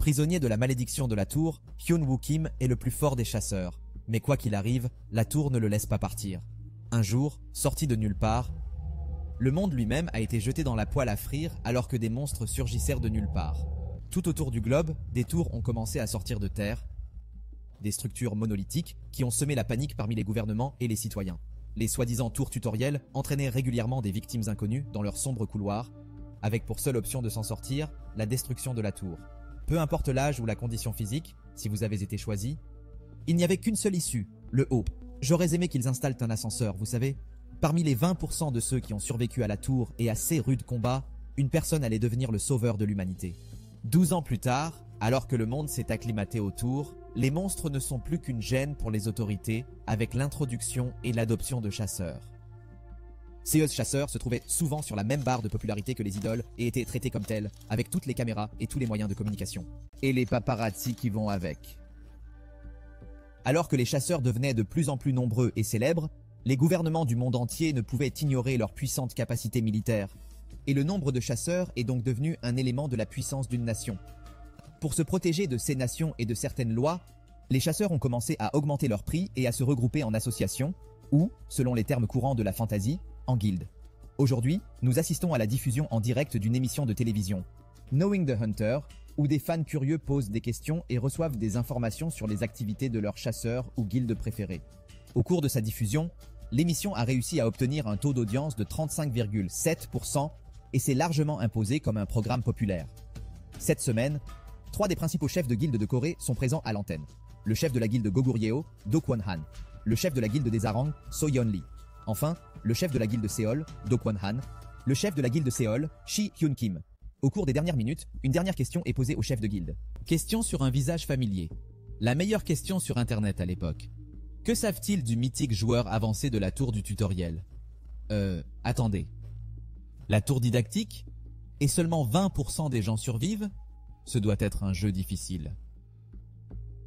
Prisonnier de la malédiction de la tour, Hyun Woo Kim est le plus fort des chasseurs. Mais quoi qu'il arrive, la tour ne le laisse pas partir. Un jour, sorti de nulle part, le monde lui-même a été jeté dans la poêle à frire alors que des monstres surgissèrent de nulle part. Tout autour du globe, des tours ont commencé à sortir de terre, des structures monolithiques qui ont semé la panique parmi les gouvernements et les citoyens. Les soi-disant tours tutoriels entraînaient régulièrement des victimes inconnues dans leurs sombres couloirs, avec pour seule option de s'en sortir, la destruction de la tour. Peu importe l'âge ou la condition physique, si vous avez été choisi, il n'y avait qu'une seule issue, le haut. J'aurais aimé qu'ils installent un ascenseur, vous savez. Parmi les 20% de ceux qui ont survécu à la tour et à ces rudes combats, une personne allait devenir le sauveur de l'humanité. 12 ans plus tard, alors que le monde s'est acclimaté aux tours, les monstres ne sont plus qu'une gêne pour les autorités avec l'introduction et l'adoption de chasseurs. Ces chasseurs se trouvaient souvent sur la même barre de popularité que les idoles et étaient traités comme tels, avec toutes les caméras et tous les moyens de communication. Et les paparazzi qui vont avec. Alors que les chasseurs devenaient de plus en plus nombreux et célèbres, les gouvernements du monde entier ne pouvaient ignorer leur puissante capacité militaire. Et le nombre de chasseurs est donc devenu un élément de la puissance d'une nation. Pour se protéger de ces nations et de certaines lois, les chasseurs ont commencé à augmenter leur prix et à se regrouper en associations, ou, selon les termes courants de la fantasy, en guildes. Aujourd'hui, nous assistons à la diffusion en direct d'une émission de télévision, Knowing the Hunter, où des fans curieux posent des questions et reçoivent des informations sur les activités de leurs chasseurs ou guildes préférés. Au cours de sa diffusion, l'émission a réussi à obtenir un taux d'audience de 35,7% et s'est largement imposée comme un programme populaire. Cette semaine, 3 des principaux chefs de guilde de Corée sont présents à l'antenne. Le chef de la guilde Goguryeo, Do Kwon-han. Le chef de la guilde des Arang, So Yeon-lee. Enfin, le chef de la guilde Séol, Do Kwon-han. Le chef de la guilde Séol, Shi Hyun-kim. Au cours des dernières minutes, une dernière question est posée au chef de guilde. Question sur un visage familier. La meilleure question sur internet à l'époque. Que savent-ils du mythique joueur avancé de la tour du tutoriel? Attendez. La tour didactique? Et seulement 20% des gens survivent? Ce doit être un jeu difficile.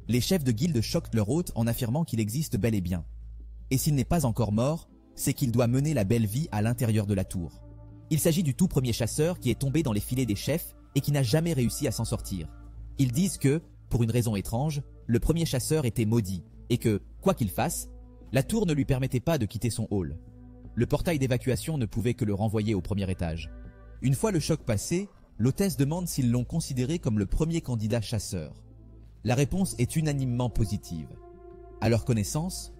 Les chefs de guilde choquent leur hôte en affirmant qu'il existe bel et bien. Et s'il n'est pas encore mort, c'est qu'il doit mener la belle vie à l'intérieur de la tour. Il s'agit du tout premier chasseur qui est tombé dans les filets des chefs et qui n'a jamais réussi à s'en sortir. Ils disent que, pour une raison étrange, le premier chasseur était maudit et que, quoi qu'il fasse, la tour ne lui permettait pas de quitter son hall. Le portail d'évacuation ne pouvait que le renvoyer au premier étage. Une fois le choc passé, l'hôtesse demande s'ils l'ont considéré comme le premier candidat chasseur. La réponse est unanimement positive. À leur connaissance,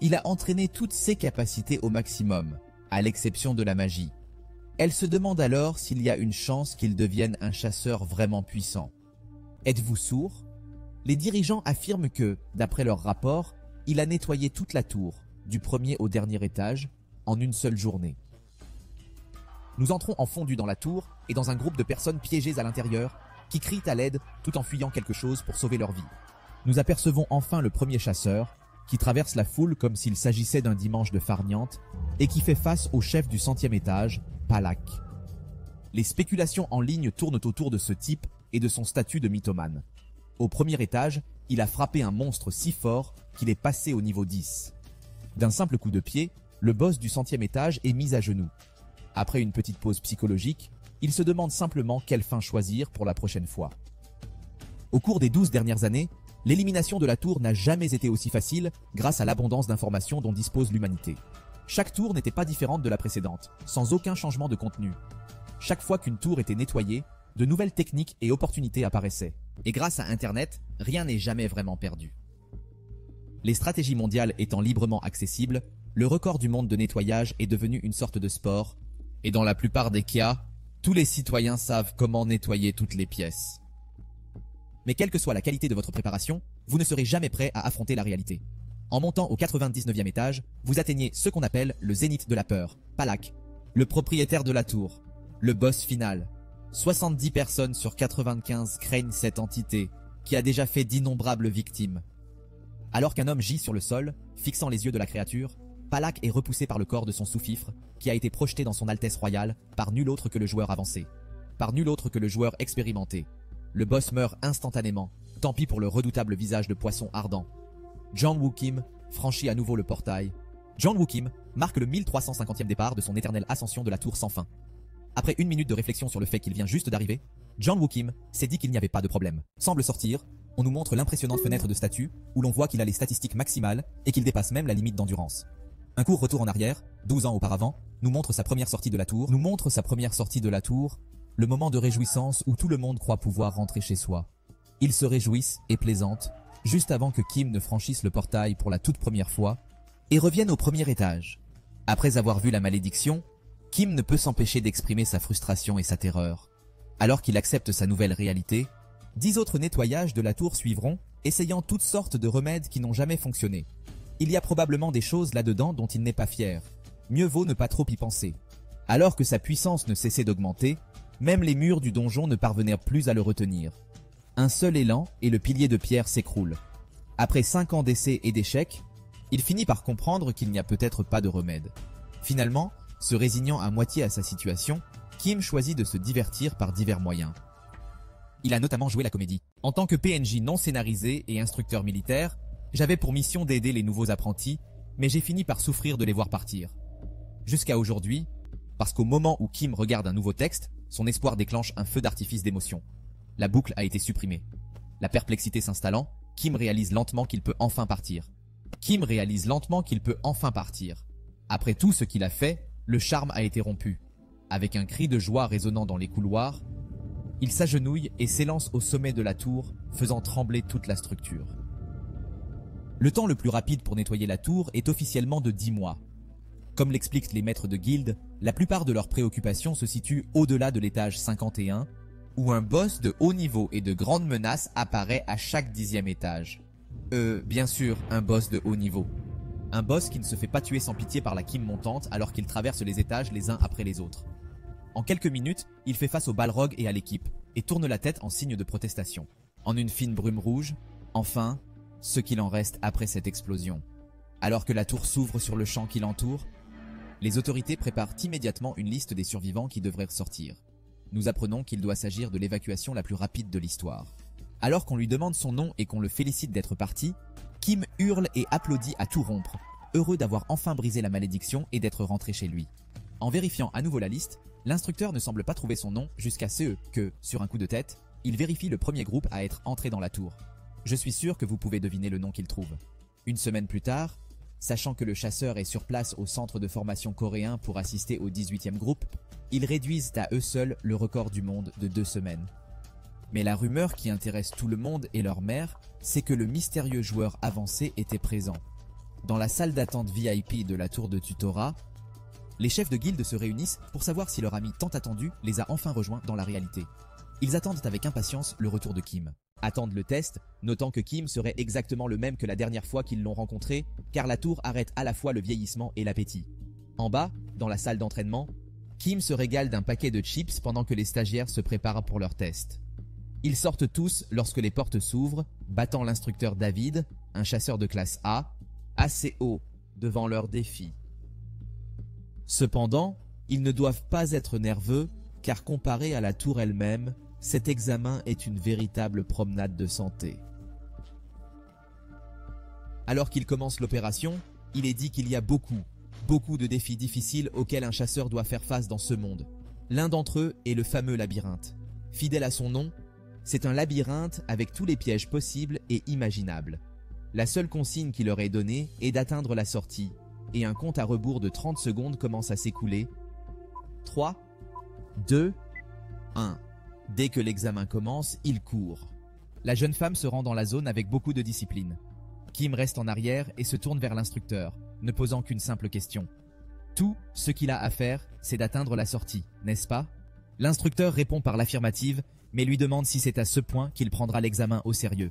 il a entraîné toutes ses capacités au maximum, à l'exception de la magie. Elle se demande alors s'il y a une chance qu'il devienne un chasseur vraiment puissant. Êtes-vous sourd? Les dirigeants affirment que, d'après leur rapport, il a nettoyé toute la tour, du premier au dernier étage, en une seule journée. Nous entrons en fondu dans la tour et dans un groupe de personnes piégées à l'intérieur qui crient à l'aide tout en fuyant quelque chose pour sauver leur vie. Nous apercevons enfin le premier chasseur qui traverse la foule comme s'il s'agissait d'un dimanche de farniente et qui fait face au chef du 100e étage, Palak. Les spéculations en ligne tournent autour de ce type et de son statut de mythomane. Au premier étage, il a frappé un monstre si fort qu'il est passé au niveau 10. D'un simple coup de pied, le boss du 100e étage est mis à genoux. Après une petite pause psychologique, il se demande simplement quelle fin choisir pour la prochaine fois. Au cours des 12 dernières années, l'élimination de la tour n'a jamais été aussi facile grâce à l'abondance d'informations dont dispose l'humanité. Chaque tour n'était pas différente de la précédente, sans aucun changement de contenu. Chaque fois qu'une tour était nettoyée, de nouvelles techniques et opportunités apparaissaient. Et grâce à Internet, rien n'est jamais vraiment perdu. Les stratégies mondiales étant librement accessibles, le record du monde de nettoyage est devenu une sorte de sport, et dans la plupart des cas, tous les citoyens savent comment nettoyer toutes les pièces. Mais quelle que soit la qualité de votre préparation, vous ne serez jamais prêt à affronter la réalité. En montant au 99e étage, vous atteignez ce qu'on appelle le zénith de la peur, Palak, le propriétaire de la tour, le boss final. 70 personnes sur 95 craignent cette entité, qui a déjà fait d'innombrables victimes. Alors qu'un homme gît sur le sol, fixant les yeux de la créature, Palak est repoussé par le corps de son sous-fifre, qui a été projeté dans son Altesse royale par nul autre que le joueur avancé, par nul autre que le joueur expérimenté. Le boss meurt instantanément, tant pis pour le redoutable visage de poisson ardent. Jang Woo Kim franchit à nouveau le portail. Jang Woo Kim marque le 1350e départ de son éternelle ascension de la tour sans fin. Après une minute de réflexion sur le fait qu'il vient juste d'arriver, John Woo Kim s'est dit qu'il n'y avait pas de problème. Semble sortir, on nous montre l'impressionnante fenêtre de statut où l'on voit qu'il a les statistiques maximales et qu'il dépasse même la limite d'endurance. Un court retour en arrière, 12 ans auparavant, nous montre sa première sortie de la tour, le moment de réjouissance où tout le monde croit pouvoir rentrer chez soi. Ils se réjouissent et plaisantent, juste avant que Kim ne franchisse le portail pour la toute première fois, et revienne au premier étage. Après avoir vu la malédiction, Kim ne peut s'empêcher d'exprimer sa frustration et sa terreur. Alors qu'il accepte sa nouvelle réalité, 10 autres nettoyages de la tour suivront, essayant toutes sortes de remèdes qui n'ont jamais fonctionné. Il y a probablement des choses là-dedans dont il n'est pas fier. Mieux vaut ne pas trop y penser. Alors que sa puissance ne cessait d'augmenter, même les murs du donjon ne parvenèrent plus à le retenir. Un seul élan et le pilier de pierre s'écroule. Après 5 ans d'essais et d'échecs, il finit par comprendre qu'il n'y a peut-être pas de remède. Finalement, se résignant à moitié à sa situation, Kim choisit de se divertir par divers moyens. Il a notamment joué la comédie. En tant que PNJ non scénarisé et instructeur militaire, j'avais pour mission d'aider les nouveaux apprentis, mais j'ai fini par souffrir de les voir partir. Jusqu'à aujourd'hui, parce qu'au moment où Kim regarde un nouveau texte, son espoir déclenche un feu d'artifice d'émotion. La boucle a été supprimée. La perplexité s'installant, Kim réalise lentement qu'il peut enfin partir. Après tout ce qu'il a fait, le charme a été rompu. Avec un cri de joie résonnant dans les couloirs, il s'agenouille et s'élance au sommet de la tour, faisant trembler toute la structure. Le temps le plus rapide pour nettoyer la tour est officiellement de 10 mois. Comme l'expliquent les maîtres de guilde, la plupart de leurs préoccupations se situent au-delà de l'étage 51, où un boss de haut niveau et de grande menace apparaît à chaque 10e étage. Bien sûr, un boss de haut niveau. Un boss qui ne se fait pas tuer sans pitié par la Kim montante alors qu'il traverse les étages les uns après les autres. En quelques minutes, il fait face au Balrog et à l'équipe, et tourne la tête en signe de protestation. En une fine brume rouge, enfin, ce qu'il en reste après cette explosion. Alors que la tour s'ouvre sur le champ qui l'entoure, les autorités préparent immédiatement une liste des survivants qui devraient sortir. Nous apprenons qu'il doit s'agir de l'évacuation la plus rapide de l'histoire. Alors qu'on lui demande son nom et qu'on le félicite d'être parti, Kim hurle et applaudit à tout rompre, heureux d'avoir enfin brisé la malédiction et d'être rentré chez lui. En vérifiant à nouveau la liste, l'instructeur ne semble pas trouver son nom jusqu'à ce que, sur un coup de tête, il vérifie le premier groupe à être entré dans la tour. Je suis sûr que vous pouvez deviner le nom qu'il trouve. Une semaine plus tard, sachant que le chasseur est sur place au centre de formation coréen pour assister au 18e groupe, ils réduisent à eux seuls le record du monde de 2 semaines. Mais la rumeur qui intéresse tout le monde et leur mère, c'est que le mystérieux joueur avancé était présent. Dans la salle d'attente VIP de la tour de tutorat, les chefs de guilde se réunissent pour savoir si leur ami tant attendu les a enfin rejoints dans la réalité. Ils attendent avec impatience le retour de Kim. Attendent le test, notant que Kim serait exactement le même que la dernière fois qu'ils l'ont rencontré, car la tour arrête à la fois le vieillissement et l'appétit. En bas, dans la salle d'entraînement, Kim se régale d'un paquet de chips pendant que les stagiaires se préparent pour leur test. Ils sortent tous lorsque les portes s'ouvrent, battant l'instructeur David, un chasseur de classe A, assez haut devant leur défi. Cependant, ils ne doivent pas être nerveux, car comparé à la tour elle-même, cet examen est une véritable promenade de santé. Alors qu'il commence l'opération, il est dit qu'il y a beaucoup de défis difficiles auxquels un chasseur doit faire face dans ce monde. L'un d'entre eux est le fameux labyrinthe. Fidèle à son nom, c'est un labyrinthe avec tous les pièges possibles et imaginables. La seule consigne qui leur est donnée est d'atteindre la sortie, et un compte à rebours de 30 secondes commence à s'écouler. 3, 2, 1. Dès que l'examen commence, il court. La jeune femme se rend dans la zone avec beaucoup de discipline. Kim reste en arrière et se tourne vers l'instructeur, ne posant qu'une simple question. Tout ce qu'il a à faire, c'est d'atteindre la sortie, n'est-ce pas? L'instructeur répond par l'affirmative, mais lui demande si c'est à ce point qu'il prendra l'examen au sérieux.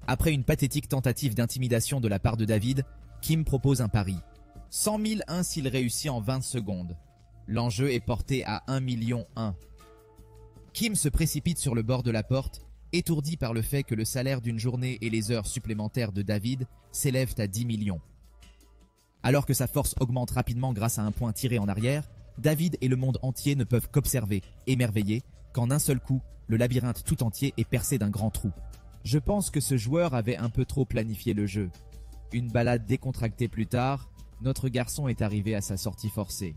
Après une pathétique tentative d'intimidation de la part de David, Kim propose un pari. 100 001 s'il réussit en 20 secondes. L'enjeu est porté à 1 million 1. Kim se précipite sur le bord de la porte, étourdi par le fait que le salaire d'une journée et les heures supplémentaires de David s'élèvent à 10 millions. Alors que sa force augmente rapidement grâce à un point tiré en arrière, David et le monde entier ne peuvent qu'observer, émerveillés, qu'en un seul coup, le labyrinthe tout entier est percé d'un grand trou. Je pense que ce joueur avait un peu trop planifié le jeu. Une balade décontractée plus tard, notre garçon est arrivé à sa sortie forcée.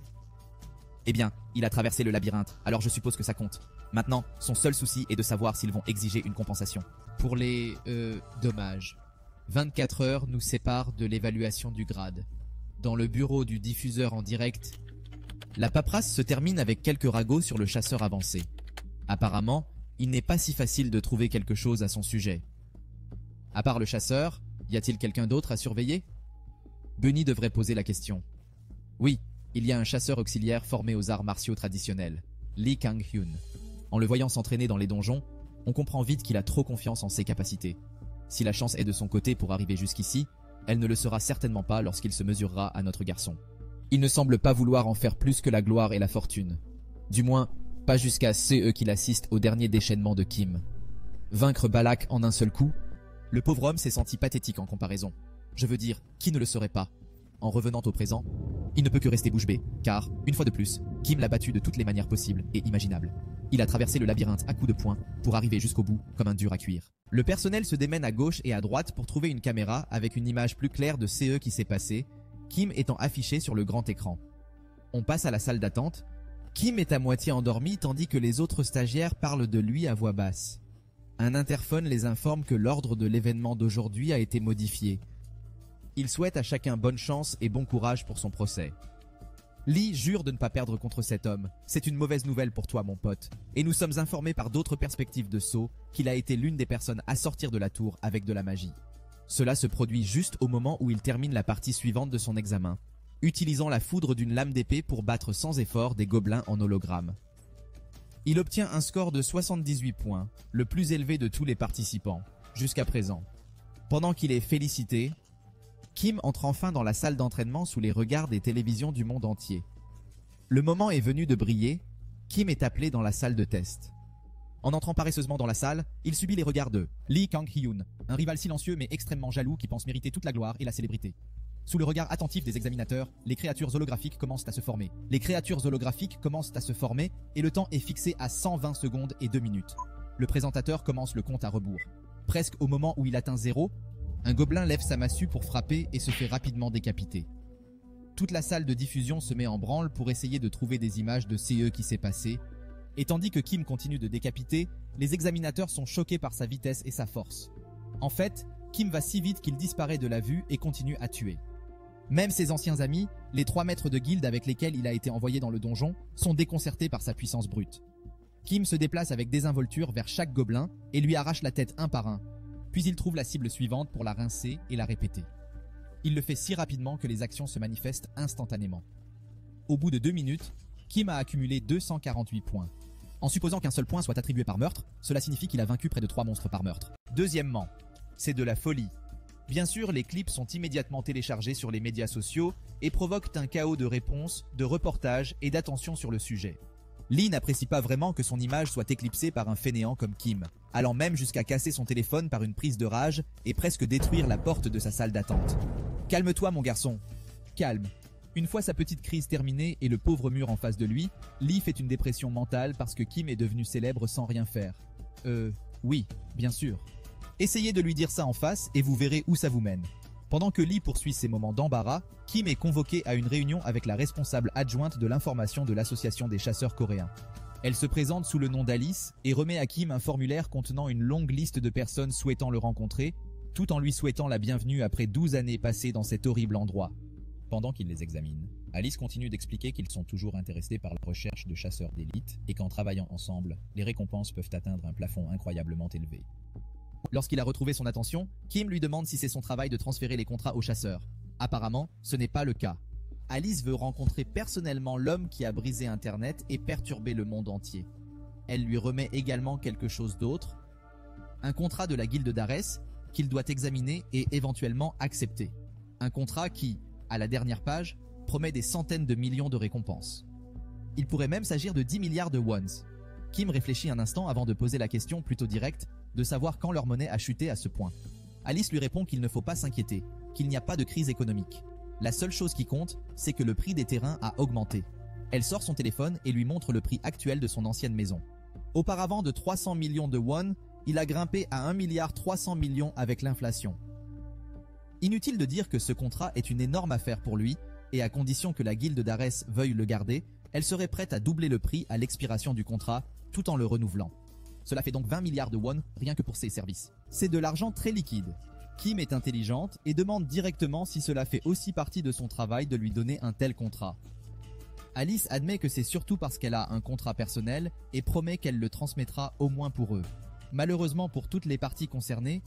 Eh bien, il a traversé le labyrinthe, alors je suppose que ça compte. Maintenant, son seul souci est de savoir s'ils vont exiger une compensation. Pour les dommages, 24 heures nous séparent de l'évaluation du grade. Dans le bureau du diffuseur en direct, la paperasse se termine avec quelques ragots sur le chasseur avancé. Apparemment, il n'est pas si facile de trouver quelque chose à son sujet. À part le chasseur, y a-t-il quelqu'un d'autre à surveiller? Bunny devrait poser la question. Oui, il y a un chasseur auxiliaire formé aux arts martiaux traditionnels, Lee Kang-hyun. En le voyant s'entraîner dans les donjons, on comprend vite qu'il a trop confiance en ses capacités. Si la chance est de son côté pour arriver jusqu'ici, elle ne le sera certainement pas lorsqu'il se mesurera à notre garçon. Il ne semble pas vouloir en faire plus que la gloire et la fortune. Du moins, pas jusqu'à ceux qu'il assiste au dernier déchaînement de Kim. Vaincre Balak en un seul coup? Le pauvre homme s'est senti pathétique en comparaison. Je veux dire, qui ne le serait pas? En revenant au présent, il ne peut que rester bouche bée, car, une fois de plus, Kim l'a battu de toutes les manières possibles et imaginables. Il a traversé le labyrinthe à coups de poing pour arriver jusqu'au bout comme un dur à cuire. Le personnel se démène à gauche et à droite pour trouver une caméra avec une image plus claire de ce qui s'est passé, Kim étant affiché sur le grand écran. On passe à la salle d'attente. Kim est à moitié endormi tandis que les autres stagiaires parlent de lui à voix basse. Un interphone les informe que l'ordre de l'événement d'aujourd'hui a été modifié. Il souhaite à chacun bonne chance et bon courage pour son procès. Lee jure de ne pas perdre contre cet homme. C'est une mauvaise nouvelle pour toi, mon pote. Et nous sommes informés par d'autres perspectives de saut qu'il a été l'une des personnes à sortir de la tour avec de la magie. Cela se produit juste au moment où il termine la partie suivante de son examen, utilisant la foudre d'une lame d'épée pour battre sans effort des gobelins en hologramme. Il obtient un score de 78 points, le plus élevé de tous les participants, jusqu'à présent. Pendant qu'il est félicité, Kim entre enfin dans la salle d'entraînement sous les regards des télévisions du monde entier. Le moment est venu de briller, Kim est appelé dans la salle de test. En entrant paresseusement dans la salle, il subit les regards de Lee Kang-hyun, un rival silencieux mais extrêmement jaloux qui pense mériter toute la gloire et la célébrité. Sous le regard attentif des examinateurs, les créatures holographiques commencent à se former. Et le temps est fixé à 120 secondes et 2 minutes. Le présentateur commence le compte à rebours. Presque au moment où il atteint 0, un gobelin lève sa massue pour frapper et se fait rapidement décapiter. Toute la salle de diffusion se met en branle pour essayer de trouver des images de ce qui s'est passé, et tandis que Kim continue de décapiter, les examinateurs sont choqués par sa vitesse et sa force. En fait, Kim va si vite qu'il disparaît de la vue et continue à tuer. Même ses anciens amis, les 3 maîtres de guilde avec lesquels il a été envoyé dans le donjon, sont déconcertés par sa puissance brute. Kim se déplace avec désinvolture vers chaque gobelin et lui arrache la tête un par un, puis il trouve la cible suivante pour la rincer et la répéter. Il le fait si rapidement que les actions se manifestent instantanément. Au bout de 2 minutes, Kim a accumulé 248 points. En supposant qu'un seul point soit attribué par meurtre, cela signifie qu'il a vaincu près de 3 monstres par meurtre. Deuxièmement, c'est de la folie. Bien sûr, les clips sont immédiatement téléchargés sur les médias sociaux et provoquent un chaos de réponses, de reportages et d'attention sur le sujet. Lee n'apprécie pas vraiment que son image soit éclipsée par un fainéant comme Kim, allant même jusqu'à casser son téléphone par une prise de rage et presque détruire la porte de sa salle d'attente. « Calme-toi mon garçon !»« Calme !» Une fois sa petite crise terminée et le pauvre mur en face de lui, Lee fait une dépression mentale parce que Kim est devenu célèbre sans rien faire. Oui, bien sûr. Essayez de lui dire ça en face et vous verrez où ça vous mène. Pendant que Lee poursuit ses moments d'embarras, Kim est convoqué à une réunion avec la responsable adjointe de l'information de l'association des chasseurs coréens. Elle se présente sous le nom d'Alice et remet à Kim un formulaire contenant une longue liste de personnes souhaitant le rencontrer, tout en lui souhaitant la bienvenue après 12 années passées dans cet horrible endroit. Pendant qu'il les examine, Alice continue d'expliquer qu'ils sont toujours intéressés par la recherche de chasseurs d'élite et qu'en travaillant ensemble, les récompenses peuvent atteindre un plafond incroyablement élevé. Lorsqu'il a retrouvé son attention, Kim lui demande si c'est son travail de transférer les contrats aux chasseurs. Apparemment, ce n'est pas le cas. Alice veut rencontrer personnellement l'homme qui a brisé Internet et perturbé le monde entier. Elle lui remet également quelque chose d'autre, un contrat de la guilde d'Ares qu'il doit examiner et éventuellement accepter. Un contrat qui, à la dernière page, promet des centaines de millions de récompenses. Il pourrait même s'agir de 10 milliards de wons. Kim réfléchit un instant avant de poser la question plutôt directe de savoir quand leur monnaie a chuté à ce point. Alice lui répond qu'il ne faut pas s'inquiéter, qu'il n'y a pas de crise économique. La seule chose qui compte, c'est que le prix des terrains a augmenté. Elle sort son téléphone et lui montre le prix actuel de son ancienne maison. Auparavant de 300 millions de won, il a grimpé à 1,3 milliard avec l'inflation. Inutile de dire que ce contrat est une énorme affaire pour lui, et à condition que la guilde d'Ares veuille le garder, elle serait prête à doubler le prix à l'expiration du contrat tout en le renouvelant. Cela fait donc 20 milliards de won rien que pour ces services. C'est de l'argent très liquide. Kim est intelligente et demande directement si cela fait aussi partie de son travail de lui donner un tel contrat. Alice admet que c'est surtout parce qu'elle a un contrat personnel et promet qu'elle le transmettra au moins pour eux. Malheureusement pour toutes les parties concernées,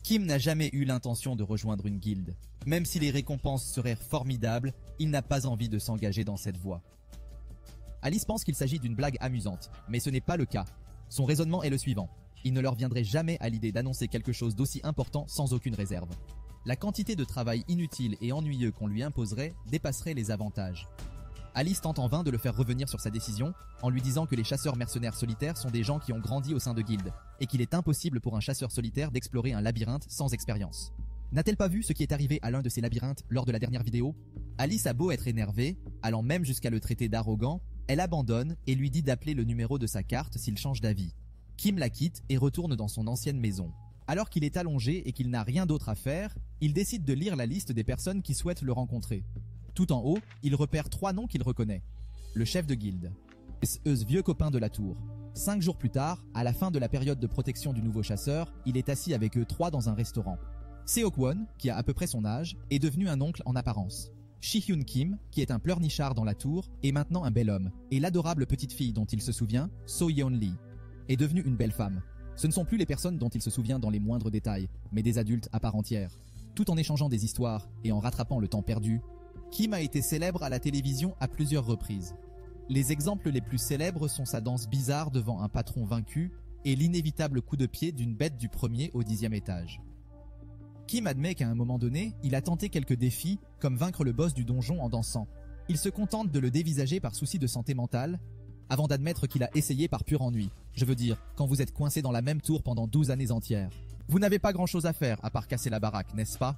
Kim n'a jamais eu l'intention de rejoindre une guilde. Même si les récompenses seraient formidables, il n'a pas envie de s'engager dans cette voie. Alice pense qu'il s'agit d'une blague amusante, mais ce n'est pas le cas. Son raisonnement est le suivant. Il ne leur viendrait jamais à l'idée d'annoncer quelque chose d'aussi important sans aucune réserve. La quantité de travail inutile et ennuyeux qu'on lui imposerait dépasserait les avantages. Alice tente en vain de le faire revenir sur sa décision en lui disant que les chasseurs mercenaires solitaires sont des gens qui ont grandi au sein de guildes et qu'il est impossible pour un chasseur solitaire d'explorer un labyrinthe sans expérience. N'a-t-elle pas vu ce qui est arrivé à l'un de ces labyrinthes lors de la dernière vidéo? Alice a beau être énervée, allant même jusqu'à le traiter d'arrogant, elle abandonne et lui dit d'appeler le numéro de sa carte s'il change d'avis. Kim la quitte et retourne dans son ancienne maison. Alors qu'il est allongé et qu'il n'a rien d'autre à faire, il décide de lire la liste des personnes qui souhaitent le rencontrer. Tout en haut, il repère 3 noms qu'il reconnaît. Le chef de guilde, ce vieux copain de la tour. 5 jours plus tard, à la fin de la période de protection du nouveau chasseur, il est assis avec eux 3 dans un restaurant. Seok-won, qui a à peu près son âge, est devenu un oncle en apparence. Shi-hyun Kim, qui est un pleurnichard dans la tour, est maintenant un bel homme, et l'adorable petite fille dont il se souvient, So-yeon-lee, est devenue une belle femme. Ce ne sont plus les personnes dont il se souvient dans les moindres détails, mais des adultes à part entière. Tout en échangeant des histoires et en rattrapant le temps perdu, Kim a été célèbre à la télévision à plusieurs reprises. Les exemples les plus célèbres sont sa danse bizarre devant un patron vaincu et l'inévitable coup de pied d'une bête du 1er au 10e étage. Kim admet qu'à un moment donné, il a tenté quelques défis, comme vaincre le boss du donjon en dansant. Il se contente de le dévisager par souci de santé mentale, avant d'admettre qu'il a essayé par pur ennui. Je veux dire, quand vous êtes coincé dans la même tour pendant 12 années entières. Vous n'avez pas grand chose à faire à part casser la baraque, n'est-ce pas?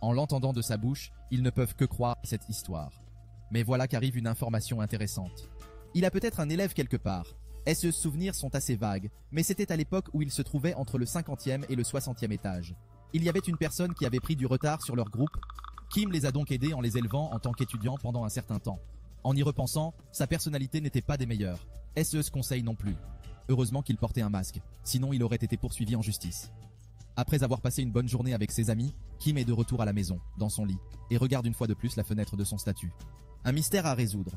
En l'entendant de sa bouche, ils ne peuvent que croire cette histoire. Mais voilà qu'arrive une information intéressante. Il a peut-être un élève quelque part. Ses souvenirs sont assez vagues, mais c'était à l'époque où il se trouvait entre le 50e et le 60e étage. Il y avait une personne qui avait pris du retard sur leur groupe. Kim les a donc aidés en les élevant en tant qu'étudiants pendant un certain temps. En y repensant, sa personnalité n'était pas des meilleures. Se conseille non plus. Heureusement qu'il portait un masque, sinon il aurait été poursuivi en justice. Après avoir passé une bonne journée avec ses amis, Kim est de retour à la maison, dans son lit, et regarde une fois de plus la fenêtre de son statut. Un mystère à résoudre.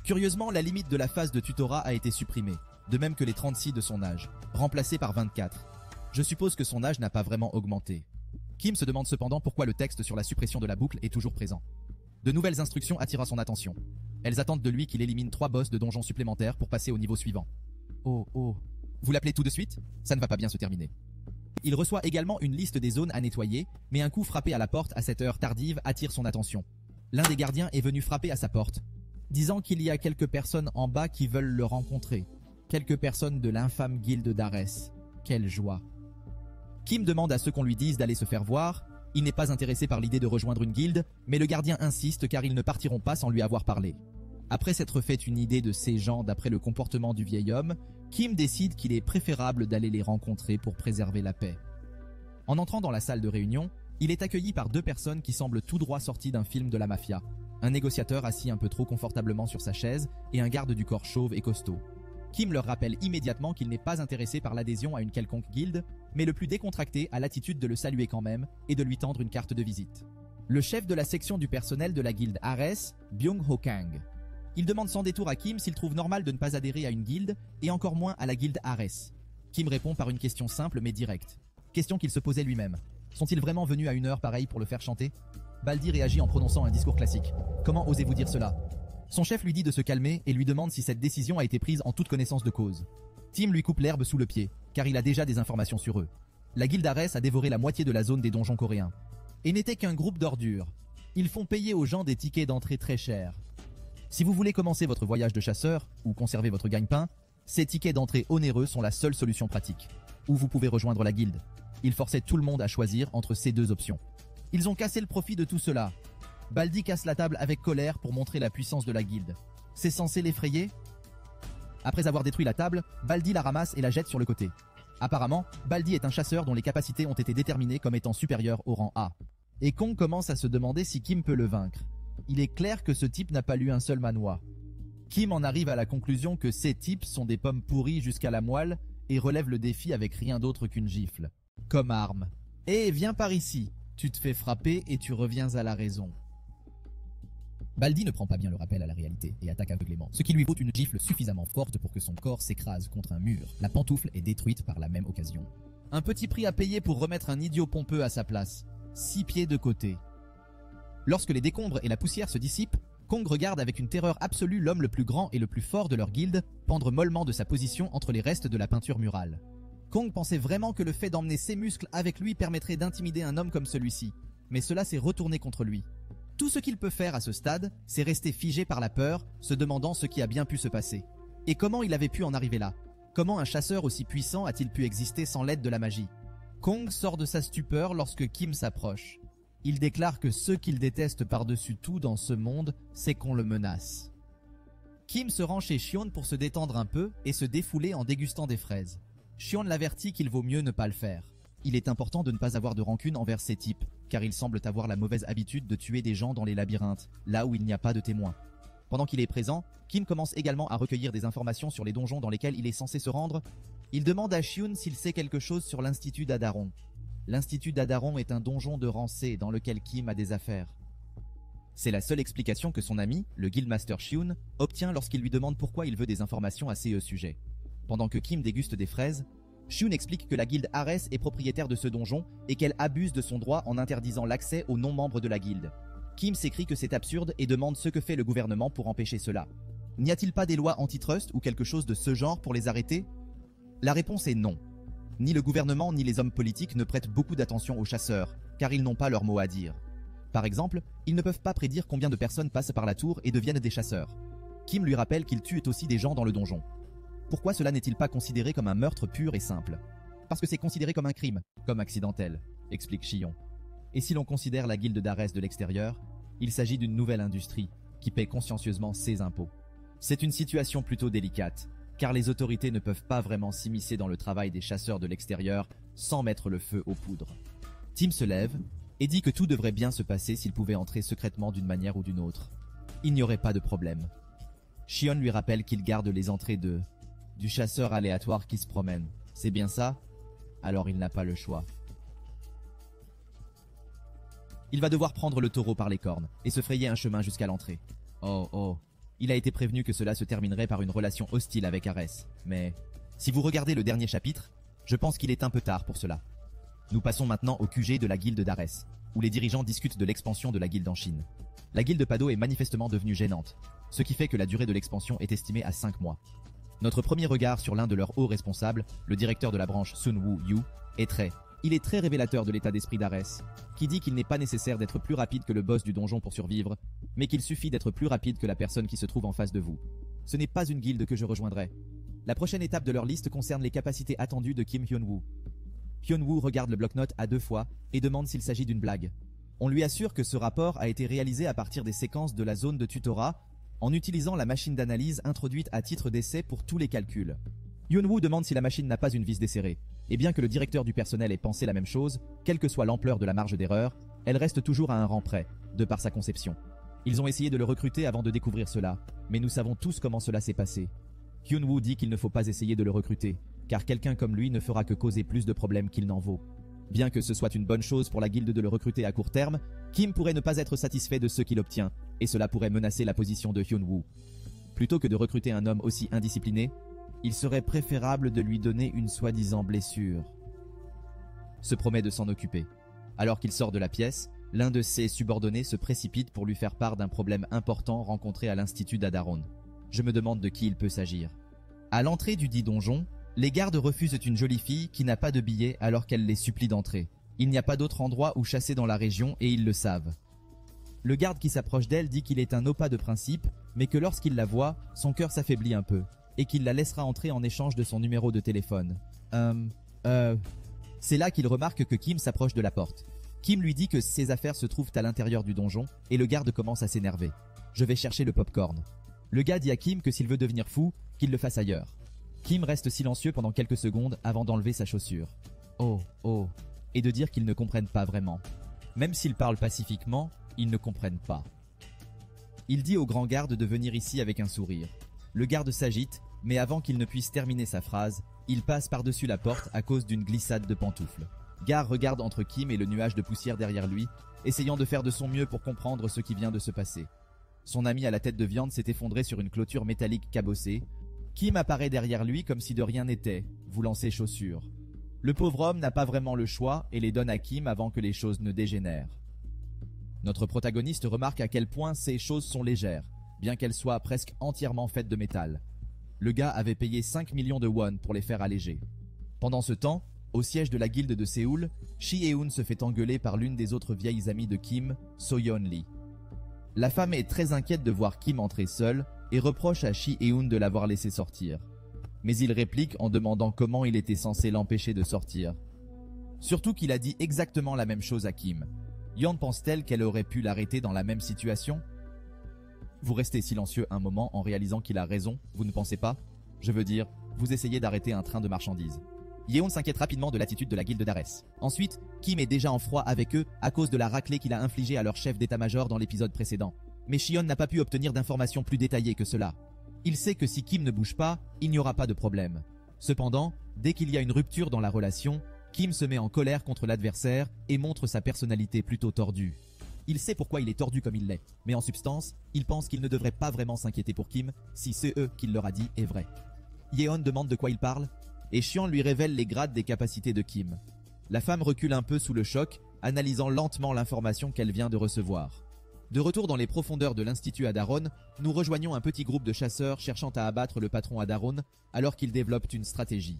Curieusement, la limite de la phase de tutorat a été supprimée, de même que les 36 de son âge, remplacée par 24. Je suppose que son âge n'a pas vraiment augmenté. Kim se demande cependant pourquoi le texte sur la suppression de la boucle est toujours présent. De nouvelles instructions attirent son attention. Elles attendent de lui qu'il élimine 3 boss de donjons supplémentaires pour passer au niveau suivant. Oh. Vous l'appelez tout de suite? Ça ne va pas bien se terminer. Il reçoit également une liste des zones à nettoyer, mais un coup frappé à la porte à cette heure tardive attire son attention. L'un des gardiens est venu frapper à sa porte, disant qu'il y a quelques personnes en bas qui veulent le rencontrer. Quelques personnes de l'infâme guilde d'Arès. Quelle joie. Kim demande à ceux qu'on lui dise d'aller se faire voir. Il n'est pas intéressé par l'idée de rejoindre une guilde, mais le gardien insiste car ils ne partiront pas sans lui avoir parlé. Après s'être fait une idée de ces gens d'après le comportement du vieil homme, Kim décide qu'il est préférable d'aller les rencontrer pour préserver la paix. En entrant dans la salle de réunion, il est accueilli par 2 personnes qui semblent tout droit sorties d'un film de la mafia. Un négociateur assis un peu trop confortablement sur sa chaise et un garde du corps chauve et costaud. Kim leur rappelle immédiatement qu'il n'est pas intéressé par l'adhésion à une quelconque guilde, mais le plus décontracté a l'attitude de le saluer quand même et de lui tendre une carte de visite. Le chef de la section du personnel de la guilde Arès, Byung-ho Kang. Il demande sans détour à Kim s'il trouve normal de ne pas adhérer à une guilde, et encore moins à la guilde Arès. Kim répond par une question simple mais directe. Question qu'il se posait lui-même. Sont-ils vraiment venus à une heure pareille pour le faire chanter? Baldi réagit en prononçant un discours classique. Comment osez-vous dire cela? Son chef lui dit de se calmer et lui demande si cette décision a été prise en toute connaissance de cause. Tim lui coupe l'herbe sous le pied, car il a déjà des informations sur eux. La guilde Arès a dévoré la moitié de la zone des donjons coréens. Et n'était qu'un groupe d'ordures. Ils font payer aux gens des tickets d'entrée très chers. Si vous voulez commencer votre voyage de chasseur, ou conserver votre gagne-pain, ces tickets d'entrée onéreux sont la seule solution pratique. Ou vous pouvez rejoindre la guilde. Ils forçaient tout le monde à choisir entre ces 2 options. Ils ont cassé le profit de tout cela. Baldi casse la table avec colère pour montrer la puissance de la guilde. C'est censé l'effrayer? Après avoir détruit la table, Baldi la ramasse et la jette sur le côté. Apparemment, Baldi est un chasseur dont les capacités ont été déterminées comme étant supérieures au rang A. Et Kong commence à se demander si Kim peut le vaincre. Il est clair que ce type n'a pas lu un seul manhwa. Kim en arrive à la conclusion que ces types sont des pommes pourries jusqu'à la moelle et relève le défi avec rien d'autre qu'une gifle. Comme arme. Et viens par ici, tu te fais frapper et tu reviens à la raison. Baldi ne prend pas bien le rappel à la réalité et attaque aveuglément, ce qui lui vaut une gifle suffisamment forte pour que son corps s'écrase contre un mur. La pantoufle est détruite par la même occasion. Un petit prix à payer pour remettre un idiot pompeux à sa place. 6 pieds de côté. Lorsque les décombres et la poussière se dissipent, Kong regarde avec une terreur absolue l'homme le plus grand et le plus fort de leur guilde pendre mollement de sa position entre les restes de la peinture murale. Kong pensait vraiment que le fait d'emmener ses muscles avec lui permettrait d'intimider un homme comme celui-ci, mais cela s'est retourné contre lui. Tout ce qu'il peut faire à ce stade, c'est rester figé par la peur, se demandant ce qui a bien pu se passer. Et comment il avait pu en arriver là? Comment un chasseur aussi puissant a-t-il pu exister sans l'aide de la magie? Kong sort de sa stupeur lorsque Kim s'approche. Il déclare que ce qu'il déteste par-dessus tout dans ce monde, c'est qu'on le menace. Kim se rend chez Xion pour se détendre un peu et se défouler en dégustant des fraises. Xion l'avertit qu'il vaut mieux ne pas le faire. Il est important de ne pas avoir de rancune envers ces types, car ils semblent avoir la mauvaise habitude de tuer des gens dans les labyrinthes, là où il n'y a pas de témoins. Pendant qu'il est présent, Kim commence également à recueillir des informations sur les donjons dans lesquels il est censé se rendre. Il demande à Xion s'il sait quelque chose sur l'Institut d'Adaron. L'Institut d'Adaron est un donjon de rang C dans lequel Kim a des affaires. C'est la seule explication que son ami, le Guildmaster Xion, obtient lorsqu'il lui demande pourquoi il veut des informations à ce sujet. Pendant que Kim déguste des fraises, Xion explique que la guilde Ares est propriétaire de ce donjon et qu'elle abuse de son droit en interdisant l'accès aux non-membres de la guilde. Kim s'écrie que c'est absurde et demande ce que fait le gouvernement pour empêcher cela. N'y a-t-il pas des lois antitrust ou quelque chose de ce genre pour les arrêter? La réponse est non. Ni le gouvernement ni les hommes politiques ne prêtent beaucoup d'attention aux chasseurs, car ils n'ont pas leur mot à dire. Par exemple, ils ne peuvent pas prédire combien de personnes passent par la tour et deviennent des chasseurs. Kim lui rappelle qu'ils tuent aussi des gens dans le donjon. Pourquoi cela n'est-il pas considéré comme un meurtre pur et simple? Parce que c'est considéré comme un crime, comme accidentel, explique Xion. Et si l'on considère la guilde d'Ares de l'extérieur, il s'agit d'une nouvelle industrie qui paie consciencieusement ses impôts. C'est une situation plutôt délicate, car les autorités ne peuvent pas vraiment s'immiscer dans le travail des chasseurs de l'extérieur sans mettre le feu aux poudres. Tim se lève et dit que tout devrait bien se passer s'il pouvait entrer secrètement d'une manière ou d'une autre. Il n'y aurait pas de problème. Xion lui rappelle qu'il garde les entrées du chasseur aléatoire qui se promène. C'est bien ça? Alors il n'a pas le choix. Il va devoir prendre le taureau par les cornes et se frayer un chemin jusqu'à l'entrée. Oh. Il a été prévenu que cela se terminerait par une relation hostile avec Ares. Mais si vous regardez le dernier chapitre, je pense qu'il est un peu tard pour cela. Nous passons maintenant au QG de la guilde d'Ares, où les dirigeants discutent de l'expansion de la guilde en Chine. La guilde Pado est manifestement devenue gênante, ce qui fait que la durée de l'expansion est estimée à 5 mois. Notre premier regard sur l'un de leurs hauts responsables, le directeur de la branche Sun Wu Yu, il est très révélateur de l'état d'esprit d'Ares, qui dit qu'il n'est pas nécessaire d'être plus rapide que le boss du donjon pour survivre, mais qu'il suffit d'être plus rapide que la personne qui se trouve en face de vous. Ce n'est pas une guilde que je rejoindrai. La prochaine étape de leur liste concerne les capacités attendues de Kim Hyun-woo. Hyun-woo regarde le bloc-notes à 2 fois et demande s'il s'agit d'une blague. On lui assure que ce rapport a été réalisé à partir des séquences de la zone de tutorat en utilisant la machine d'analyse introduite à titre d'essai pour tous les calculs. Hyun-woo demande si la machine n'a pas une vis desserrée, et bien que le directeur du personnel ait pensé la même chose, quelle que soit l'ampleur de la marge d'erreur, elle reste toujours à un rang près, de par sa conception. Ils ont essayé de le recruter avant de découvrir cela, mais nous savons tous comment cela s'est passé. Hyun-woo dit qu'il ne faut pas essayer de le recruter, car quelqu'un comme lui ne fera que causer plus de problèmes qu'il n'en vaut. Bien que ce soit une bonne chose pour la guilde de le recruter à court terme, Kim pourrait ne pas être satisfait de ce qu'il obtient, et cela pourrait menacer la position de Hyun-woo. Plutôt que de recruter un homme aussi indiscipliné, il serait préférable de lui donner une soi-disant blessure. Se promet de s'en occuper. Alors qu'il sort de la pièce, l'un de ses subordonnés se précipite pour lui faire part d'un problème important rencontré à l'Institut d'Adaron. Je me demande de qui il peut s'agir. À l'entrée du dit donjon, les gardes refusent une jolie fille qui n'a pas de billet alors qu'elle les supplie d'entrer. Il n'y a pas d'autre endroit où chasser dans la région et ils le savent. Le garde qui s'approche d'elle dit qu'il est un opa de principe, mais que lorsqu'il la voit, son cœur s'affaiblit un peu, et qu'il la laissera entrer en échange de son numéro de téléphone. C'est là qu'il remarque que Kim s'approche de la porte. Kim lui dit que ses affaires se trouvent à l'intérieur du donjon, et le garde commence à s'énerver. Je vais chercher le popcorn. Le gars dit à Kim que s'il veut devenir fou, qu'il le fasse ailleurs. Kim reste silencieux pendant quelques secondes avant d'enlever sa chaussure. Oh, et de dire qu'ils ne comprennent pas vraiment. Même s'ils parlent pacifiquement, ils ne comprennent pas. Il dit au grand garde de venir ici avec un sourire. Le garde s'agite, mais avant qu'il ne puisse terminer sa phrase, il passe par-dessus la porte à cause d'une glissade de pantoufles. Gar regarde entre Kim et le nuage de poussière derrière lui, essayant de faire de son mieux pour comprendre ce qui vient de se passer. Son ami à la tête de viande s'est effondré sur une clôture métallique cabossée. Kim apparaît derrière lui comme si de rien n'était, voulant ses chaussures. Le pauvre homme n'a pas vraiment le choix et les donne à Kim avant que les choses ne dégénèrent. Notre protagoniste remarque à quel point ces choses sont légères, bien qu'elles soient presque entièrement faites de métal. Le gars avait payé 5 millions de won pour les faire alléger. Pendant ce temps, au siège de la guilde de Séoul, Shi-eun se fait engueuler par l'une des autres vieilles amies de Kim, So-yeon-lee. La femme est très inquiète de voir Kim entrer seule et reproche à Shi-eun de l'avoir laissé sortir. Mais il réplique en demandant comment il était censé l'empêcher de sortir. Surtout qu'il a dit exactement la même chose à Kim. Yeon pense-t-elle qu'elle aurait pu l'arrêter dans la même situation? Vous restez silencieux un moment en réalisant qu'il a raison, vous ne pensez pas? Je veux dire, vous essayez d'arrêter un train de marchandises. Yeon s'inquiète rapidement de l'attitude de la guilde d'Ares. Ensuite, Kim est déjà en froid avec eux à cause de la raclée qu'il a infligée à leur chef d'état-major dans l'épisode précédent. Mais Shion n'a pas pu obtenir d'informations plus détaillées que cela. Il sait que si Kim ne bouge pas, il n'y aura pas de problème. Cependant, dès qu'il y a une rupture dans la relation, Kim se met en colère contre l'adversaire et montre sa personnalité plutôt tordue. Il sait pourquoi il est tordu comme il l'est, mais en substance, il pense qu'il ne devrait pas vraiment s'inquiéter pour Kim si ce qu'il leur a dit est vrai. Yeon demande de quoi il parle, et Shion lui révèle les grades des capacités de Kim. La femme recule un peu sous le choc, analysant lentement l'information qu'elle vient de recevoir. De retour dans les profondeurs de l'Institut Adaron, nous rejoignons un petit groupe de chasseurs cherchant à abattre le patron Adaron alors qu'ils développent une stratégie.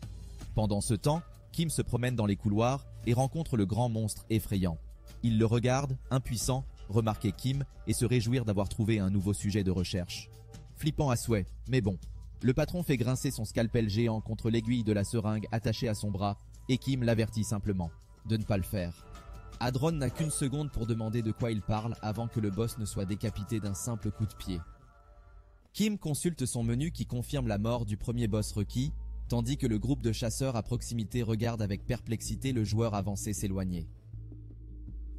Pendant ce temps, Kim se promène dans les couloirs et rencontre le grand monstre effrayant. Il le regarde, impuissant, remarquer Kim et se réjouir d'avoir trouvé un nouveau sujet de recherche. Flippant à souhait, mais bon. Le patron fait grincer son scalpel géant contre l'aiguille de la seringue attachée à son bras et Kim l'avertit simplement de ne pas le faire. Adron n'a qu'une seconde pour demander de quoi il parle avant que le boss ne soit décapité d'un simple coup de pied. Kim consulte son menu qui confirme la mort du premier boss requis, tandis que le groupe de chasseurs à proximité regarde avec perplexité le joueur avancé s'éloigner.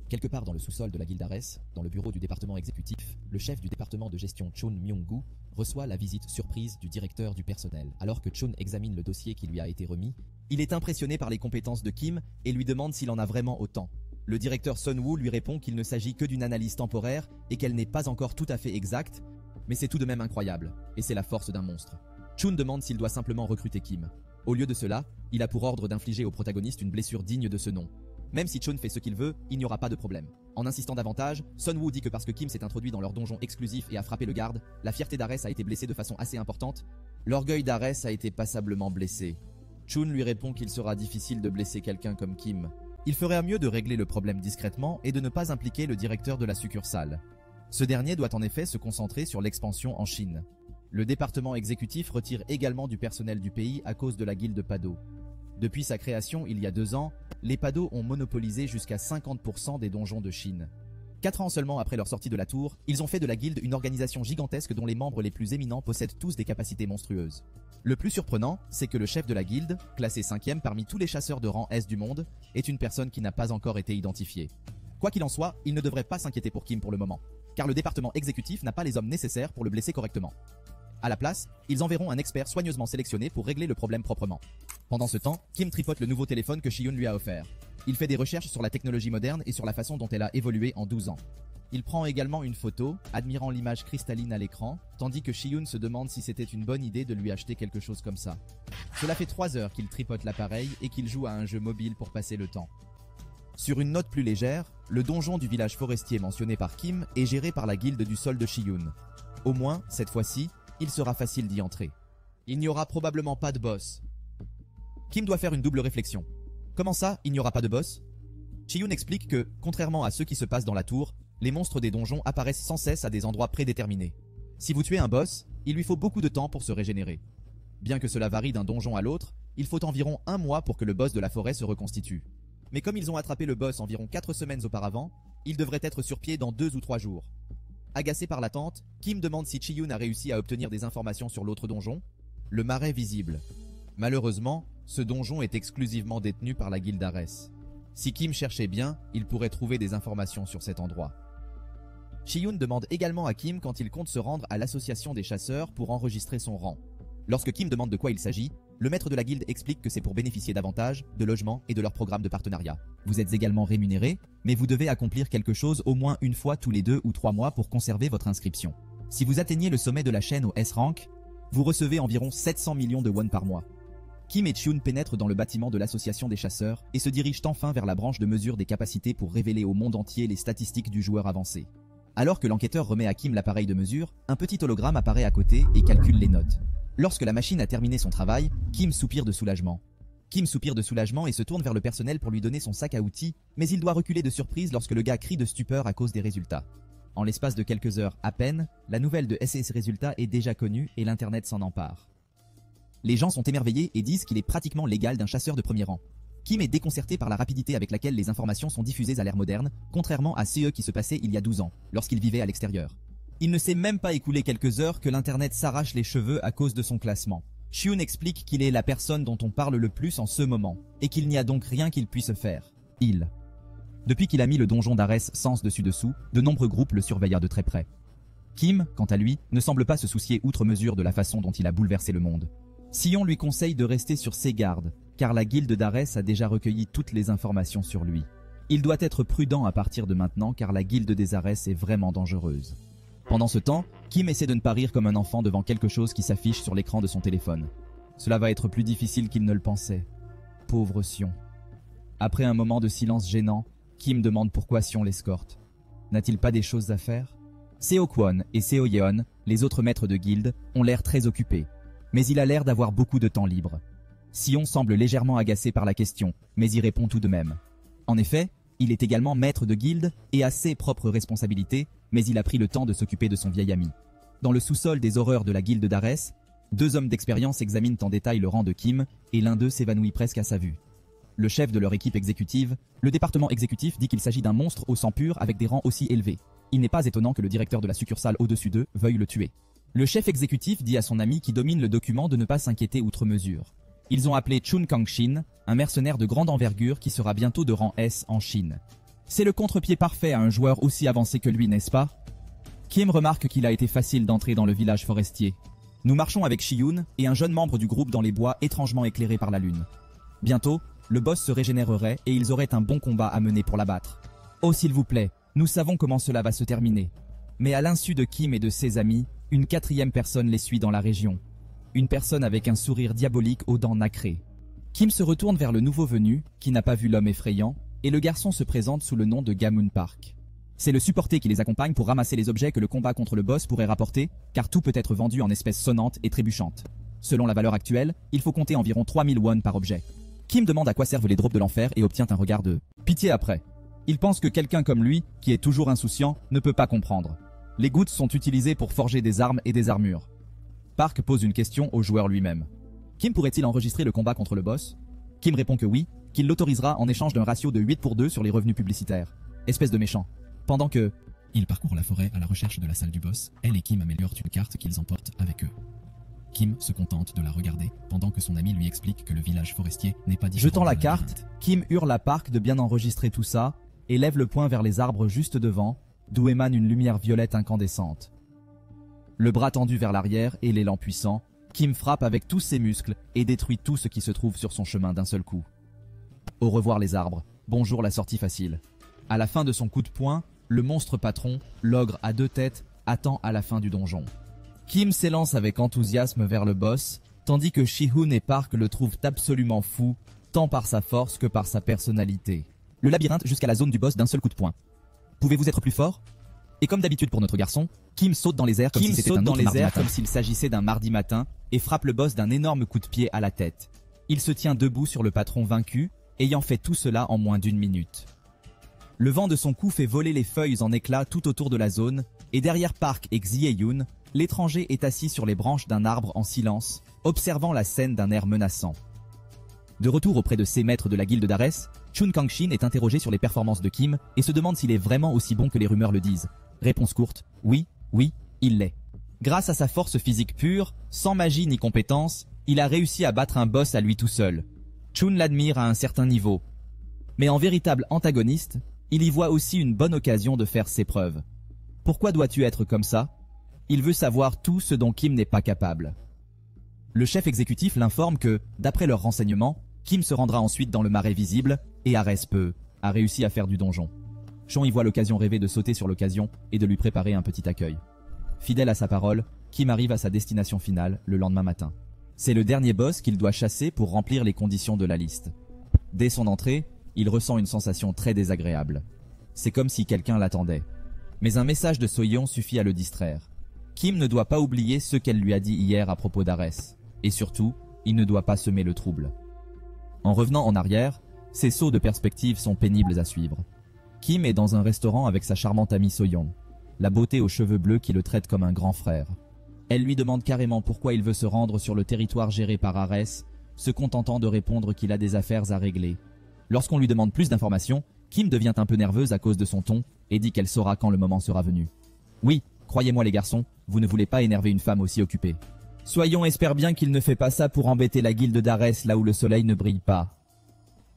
Quelque part dans le sous-sol de la guilde Ares, dans le bureau du département exécutif, le chef du département de gestion Chun Myung-gu reçoit la visite surprise du directeur du personnel. Alors que Chun examine le dossier qui lui a été remis, il est impressionné par les compétences de Kim et lui demande s'il en a vraiment autant. Le directeur Sun-woo lui répond qu'il ne s'agit que d'une analyse temporaire et qu'elle n'est pas encore tout à fait exacte, mais c'est tout de même incroyable, et c'est la force d'un monstre. Chun demande s'il doit simplement recruter Kim. Au lieu de cela, il a pour ordre d'infliger au protagoniste une blessure digne de ce nom. Même si Chun fait ce qu'il veut, il n'y aura pas de problème. En insistant davantage, Sun-woo dit que parce que Kim s'est introduit dans leur donjon exclusif et a frappé le garde, la fierté d'Ares a été blessée de façon assez importante. L'orgueil d'Ares a été passablement blessé. Chun lui répond qu'il sera difficile de blesser quelqu'un comme Kim. Il ferait mieux de régler le problème discrètement et de ne pas impliquer le directeur de la succursale. Ce dernier doit en effet se concentrer sur l'expansion en Chine. Le département exécutif retire également du personnel du pays à cause de la guilde Pado. Depuis sa création il y a 2 ans, les Pado ont monopolisé jusqu'à 50% des donjons de Chine. 4 ans seulement après leur sortie de la tour, ils ont fait de la guilde une organisation gigantesque dont les membres les plus éminents possèdent tous des capacités monstrueuses. Le plus surprenant, c'est que le chef de la guilde, classé 5e parmi tous les chasseurs de rang S du monde, est une personne qui n'a pas encore été identifiée. Quoi qu'il en soit, il ne devrait pas s'inquiéter pour Kim pour le moment, car le département exécutif n'a pas les hommes nécessaires pour le blesser correctement. À la place, ils enverront un expert soigneusement sélectionné pour régler le problème proprement. Pendant ce temps, Kim tripote le nouveau téléphone que Shion lui a offert. Il fait des recherches sur la technologie moderne et sur la façon dont elle a évolué en 12 ans. Il prend également une photo, admirant l'image cristalline à l'écran, tandis que Shion se demande si c'était une bonne idée de lui acheter quelque chose comme ça. Cela fait 3 heures qu'il tripote l'appareil et qu'il joue à un jeu mobile pour passer le temps. Sur une note plus légère, le donjon du village forestier mentionné par Kim est géré par la guilde du sol de Shion. Au moins, cette fois-ci, il sera facile d'y entrer. Il n'y aura probablement pas de boss. Kim doit faire une double réflexion. Comment ça, il n'y aura pas de boss? Shion explique que, contrairement à ce qui se passe dans la tour, les monstres des donjons apparaissent sans cesse à des endroits prédéterminés. Si vous tuez un boss, il lui faut beaucoup de temps pour se régénérer. Bien que cela varie d'un donjon à l'autre, il faut environ 1 mois pour que le boss de la forêt se reconstitue. Mais comme ils ont attrapé le boss environ 4 semaines auparavant, il devrait être sur pied dans 2 ou 3 jours. Agacé par l'attente, Kim demande si Chi-yoon a réussi à obtenir des informations sur l'autre donjon, le marais visible. Malheureusement, ce donjon est exclusivement détenu par la guilde Ares. Si Kim cherchait bien, il pourrait trouver des informations sur cet endroit. Shi-Yoon demande également à Kim quand il compte se rendre à l'association des chasseurs pour enregistrer son rang. Lorsque Kim demande de quoi il s'agit, le maître de la guilde explique que c'est pour bénéficier davantage de logements et de leur programme de partenariat. Vous êtes également rémunéré, mais vous devez accomplir quelque chose au moins une fois tous les 2 ou 3 mois pour conserver votre inscription. Si vous atteignez le sommet de la chaîne au S-Rank, vous recevez environ 700 millions de won par mois. Kim et Chun pénètrent dans le bâtiment de l'association des chasseurs et se dirigent enfin vers la branche de mesure des capacités pour révéler au monde entier les statistiques du joueur avancé. Alors que l'enquêteur remet à Kim l'appareil de mesure, un petit hologramme apparaît à côté et calcule les notes. Lorsque la machine a terminé son travail, Kim soupire de soulagement. Kim soupire de soulagement et se tourne vers le personnel pour lui donner son sac à outils, mais il doit reculer de surprise lorsque le gars crie de stupeur à cause des résultats. En l'espace de quelques heures à peine, la nouvelle de ses résultats est déjà connue et l'internet s'en empare. Les gens sont émerveillés et disent qu'il est pratiquement l'égal d'un chasseur de premier rang. Kim est déconcerté par la rapidité avec laquelle les informations sont diffusées à l'ère moderne, contrairement à ce qui se passait il y a 12 ans, lorsqu'il vivait à l'extérieur. Il ne s'est même pas écoulé quelques heures que l'internet s'arrache les cheveux à cause de son classement. Chun explique qu'il est la personne dont on parle le plus en ce moment, et qu'il n'y a donc rien qu'il puisse faire. Depuis qu'il a mis le donjon d'Arès sens dessus-dessous, de nombreux groupes le surveillent de très près. Kim, quant à lui, ne semble pas se soucier outre mesure de la façon dont il a bouleversé le monde. Sion lui conseille de rester sur ses gardes, car la guilde d'Arès a déjà recueilli toutes les informations sur lui. Il doit être prudent à partir de maintenant car la guilde des Arès est vraiment dangereuse. Pendant ce temps, Kim essaie de ne pas rire comme un enfant devant quelque chose qui s'affiche sur l'écran de son téléphone. Cela va être plus difficile qu'il ne le pensait. Pauvre Sion. Après un moment de silence gênant, Kim demande pourquoi Sion l'escorte. N'a-t-il pas des choses à faire? Seo Kwon et Seo Yeon, les autres maîtres de guilde, ont l'air très occupés. Mais il a l'air d'avoir beaucoup de temps libre. Sion semble légèrement agacé par la question, mais y répond tout de même. En effet, il est également maître de guilde et a ses propres responsabilités, mais il a pris le temps de s'occuper de son vieil ami. Dans le sous-sol des horreurs de la guilde d'Arès, 2 hommes d'expérience examinent en détail le rang de Kim, et l'un d'eux s'évanouit presque à sa vue. Le chef de leur équipe exécutive, le département exécutif dit qu'il s'agit d'un monstre au sang pur avec des rangs aussi élevés. Il n'est pas étonnant que le directeur de la succursale au-dessus d'eux veuille le tuer. Le chef exécutif dit à son ami qui domine le document de ne pas s'inquiéter outre mesure. Ils ont appelé Chun Kang-shin, un mercenaire de grande envergure qui sera bientôt de rang S en Chine. C'est le contre-pied parfait à un joueur aussi avancé que lui, n'est-ce pas? Kim remarque qu'il a été facile d'entrer dans le village forestier. Nous marchons avec Shi-Yoon et un jeune membre du groupe dans les bois étrangement éclairés par la lune. Bientôt, le boss se régénérerait et ils auraient un bon combat à mener pour l'abattre. Oh s'il vous plaît, nous savons comment cela va se terminer. Mais à l'insu de Kim et de ses amis, une 4e personne les suit dans la région. Une personne avec un sourire diabolique aux dents nacrées. Kim se retourne vers le nouveau venu, qui n'a pas vu l'homme effrayant, et le garçon se présente sous le nom de Gamun Park. C'est le supporter qui les accompagne pour ramasser les objets que le combat contre le boss pourrait rapporter, car tout peut être vendu en espèces sonnantes et trébuchantes. Selon la valeur actuelle, il faut compter environ 3000 won par objet. Kim demande à quoi servent les drops de l'enfer et obtient un regard de pitié après. Il pense que quelqu'un comme lui, qui est toujours insouciant, ne peut pas comprendre. Les gouttes sont utilisées pour forger des armes et des armures. Park pose une question au joueur lui-même. Kim pourrait-il enregistrer le combat contre le boss? Kim répond que oui, qu'il l'autorisera en échange d'un ratio de 8/2 sur les revenus publicitaires. Espèce de méchant. Pendant que... Ils parcourent la forêt à la recherche de la salle du boss, elle et Kim améliorent une carte qu'ils emportent avec eux. Kim se contente de la regarder, pendant que son ami lui explique que le village forestier n'est pas différent. Jetant la carte, Kim hurle à Park de bien enregistrer tout ça, et lève le poing vers les arbres juste devant, d'où émane une lumière violette incandescente. Le bras tendu vers l'arrière et l'élan puissant, Kim frappe avec tous ses muscles et détruit tout ce qui se trouve sur son chemin d'un seul coup. Au revoir les arbres, bonjour la sortie facile. À la fin de son coup de poing, le monstre patron, l'ogre à 2 têtes, attend à la fin du donjon. Kim s'élance avec enthousiasme vers le boss, tandis que Shi-Hoon et Park le trouvent absolument fou, tant par sa force que par sa personnalité. Le labyrinthe jusqu'à la zone du boss d'un seul coup de poing. Pouvez-vous être plus fort? Et comme d'habitude pour notre garçon, Kim saute dans les airs comme si c'était un autre mardi matin. Comme s'il s'agissait d'un mardi matin et frappe le boss d'un énorme coup de pied à la tête. Il se tient debout sur le patron vaincu, ayant fait tout cela en moins d'1 minute. Le vent de son coup fait voler les feuilles en éclats tout autour de la zone, et derrière Park et Xie-Yoon, l'étranger est assis sur les branches d'un arbre en silence, observant la scène d'un air menaçant. De retour auprès de ses maîtres de la guilde d'Arès, Chun Kang-shin est interrogé sur les performances de Kim et se demande s'il est vraiment aussi bon que les rumeurs le disent. Réponse courte, oui, il l'est. Grâce à sa force physique pure, sans magie ni compétence, il a réussi à battre un boss à lui tout seul. Chun l'admire à un certain niveau. Mais en véritable antagoniste, il y voit aussi une bonne occasion de faire ses preuves. Pourquoi dois-tu être comme ça? Il veut savoir tout ce dont Kim n'est pas capable. Le chef exécutif l'informe que, d'après leurs renseignements, Kim se rendra ensuite dans le marais visible, et Ares a réussi à faire du donjon. Sean y voit l'occasion rêvée de sauter sur l'occasion et de lui préparer un petit accueil. Fidèle à sa parole, Kim arrive à sa destination finale le lendemain matin. C'est le dernier boss qu'il doit chasser pour remplir les conditions de la liste. Dès son entrée, il ressent une sensation très désagréable. C'est comme si quelqu'un l'attendait. Mais un message de Soyeon suffit à le distraire. Kim ne doit pas oublier ce qu'elle lui a dit hier à propos d'Ares. Et surtout, il ne doit pas semer le trouble. En revenant en arrière, ces sauts de perspective sont pénibles à suivre. Kim est dans un restaurant avec sa charmante amie Soyeon, la beauté aux cheveux bleus qui le traite comme un grand frère. Elle lui demande carrément pourquoi il veut se rendre sur le territoire géré par Ares, se contentant de répondre qu'il a des affaires à régler. Lorsqu'on lui demande plus d'informations, Kim devient un peu nerveuse à cause de son ton et dit qu'elle saura quand le moment sera venu. Oui, croyez-moi les garçons, vous ne voulez pas énerver une femme aussi occupée. Soyeon espère bien qu'il ne fait pas ça pour embêter la guilde d'Ares là où le soleil ne brille pas.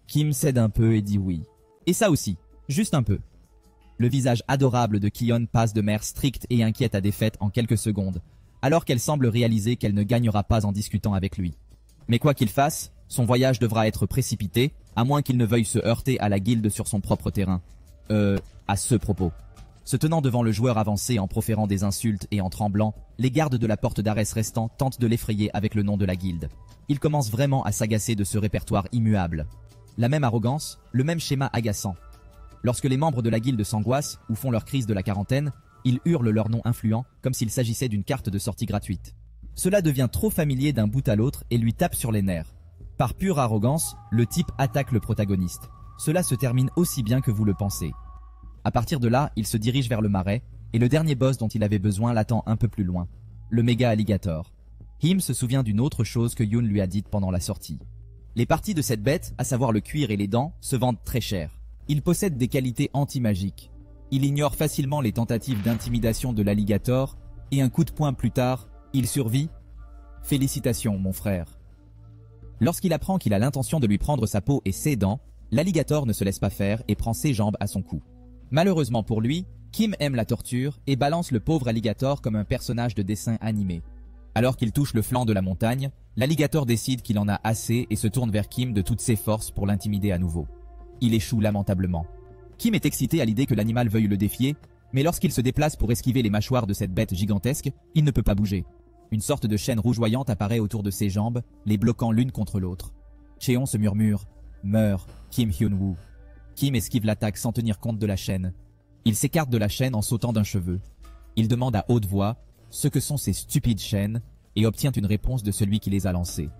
Kim cède un peu et dit oui. Et ça aussi, juste un peu. Le visage adorable de Kion passe de mère stricte et inquiète à défaite en quelques secondes, alors qu'elle semble réaliser qu'elle ne gagnera pas en discutant avec lui. Mais quoi qu'il fasse, son voyage devra être précipité, à moins qu'il ne veuille se heurter à la guilde sur son propre terrain. À ce propos. Se tenant devant le joueur avancé en proférant des insultes et en tremblant, les gardes de la porte d'Ares restant tentent de l'effrayer avec le nom de la guilde. Il commence vraiment à s'agacer de ce répertoire immuable. La même arrogance, le même schéma agaçant. Lorsque les membres de la guilde s'angoissent ou font leur crise de la quarantaine, ils hurlent leur nom influent comme s'il s'agissait d'une carte de sortie gratuite. Cela devient trop familier d'un bout à l'autre et lui tape sur les nerfs. Par pure arrogance, le type attaque le protagoniste. Cela se termine aussi bien que vous le pensez. À partir de là, il se dirige vers le marais, et le dernier boss dont il avait besoin l'attend un peu plus loin, le méga alligator. Him se souvient d'une autre chose que Yoon lui a dite pendant la sortie. Les parties de cette bête, à savoir le cuir et les dents, se vendent très cher. Il possède des qualités anti-magiques. Il ignore facilement les tentatives d'intimidation de l'alligator, et un coup de poing plus tard, il survit. Félicitations, mon frère. Lorsqu'il apprend qu'il a l'intention de lui prendre sa peau et ses dents, l'alligator ne se laisse pas faire et prend ses jambes à son cou. Malheureusement pour lui, Kim aime la torture et balance le pauvre alligator comme un personnage de dessin animé. Alors qu'il touche le flanc de la montagne, l'alligator décide qu'il en a assez et se tourne vers Kim de toutes ses forces pour l'intimider à nouveau. Il échoue lamentablement. Kim est excité à l'idée que l'animal veuille le défier, mais lorsqu'il se déplace pour esquiver les mâchoires de cette bête gigantesque, il ne peut pas bouger. Une sorte de chaîne rougeoyante apparaît autour de ses jambes, les bloquant l'une contre l'autre. Cheon se murmure « Meurs, Kim Hyun-woo ». Kim esquive l'attaque sans tenir compte de la chaîne. Il s'écarte de la chaîne en sautant d'un cheveu. Il demande à haute voix ce que sont ces stupides chaînes et obtient une réponse de celui qui les a lancées.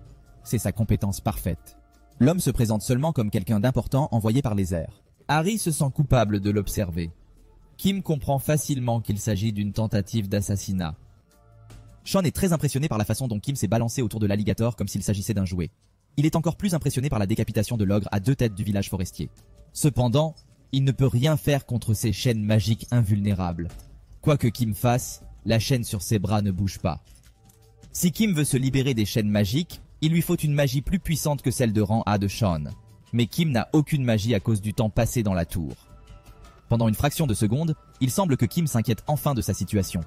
C'est sa compétence parfaite. L'homme se présente seulement comme quelqu'un d'important envoyé par les airs. Harry se sent coupable de l'observer. Kim comprend facilement qu'il s'agit d'une tentative d'assassinat. Sean est très impressionné par la façon dont Kim s'est balancé autour de l'alligator comme s'il s'agissait d'un jouet. Il est encore plus impressionné par la décapitation de l'ogre à 2 têtes du village forestier. Cependant, il ne peut rien faire contre ces chaînes magiques invulnérables. Quoi que Kim fasse, la chaîne sur ses bras ne bouge pas. Si Kim veut se libérer des chaînes magiques, il lui faut une magie plus puissante que celle de rang A de Sean. Mais Kim n'a aucune magie à cause du temps passé dans la tour. Pendant une fraction de seconde, il semble que Kim s'inquiète enfin de sa situation.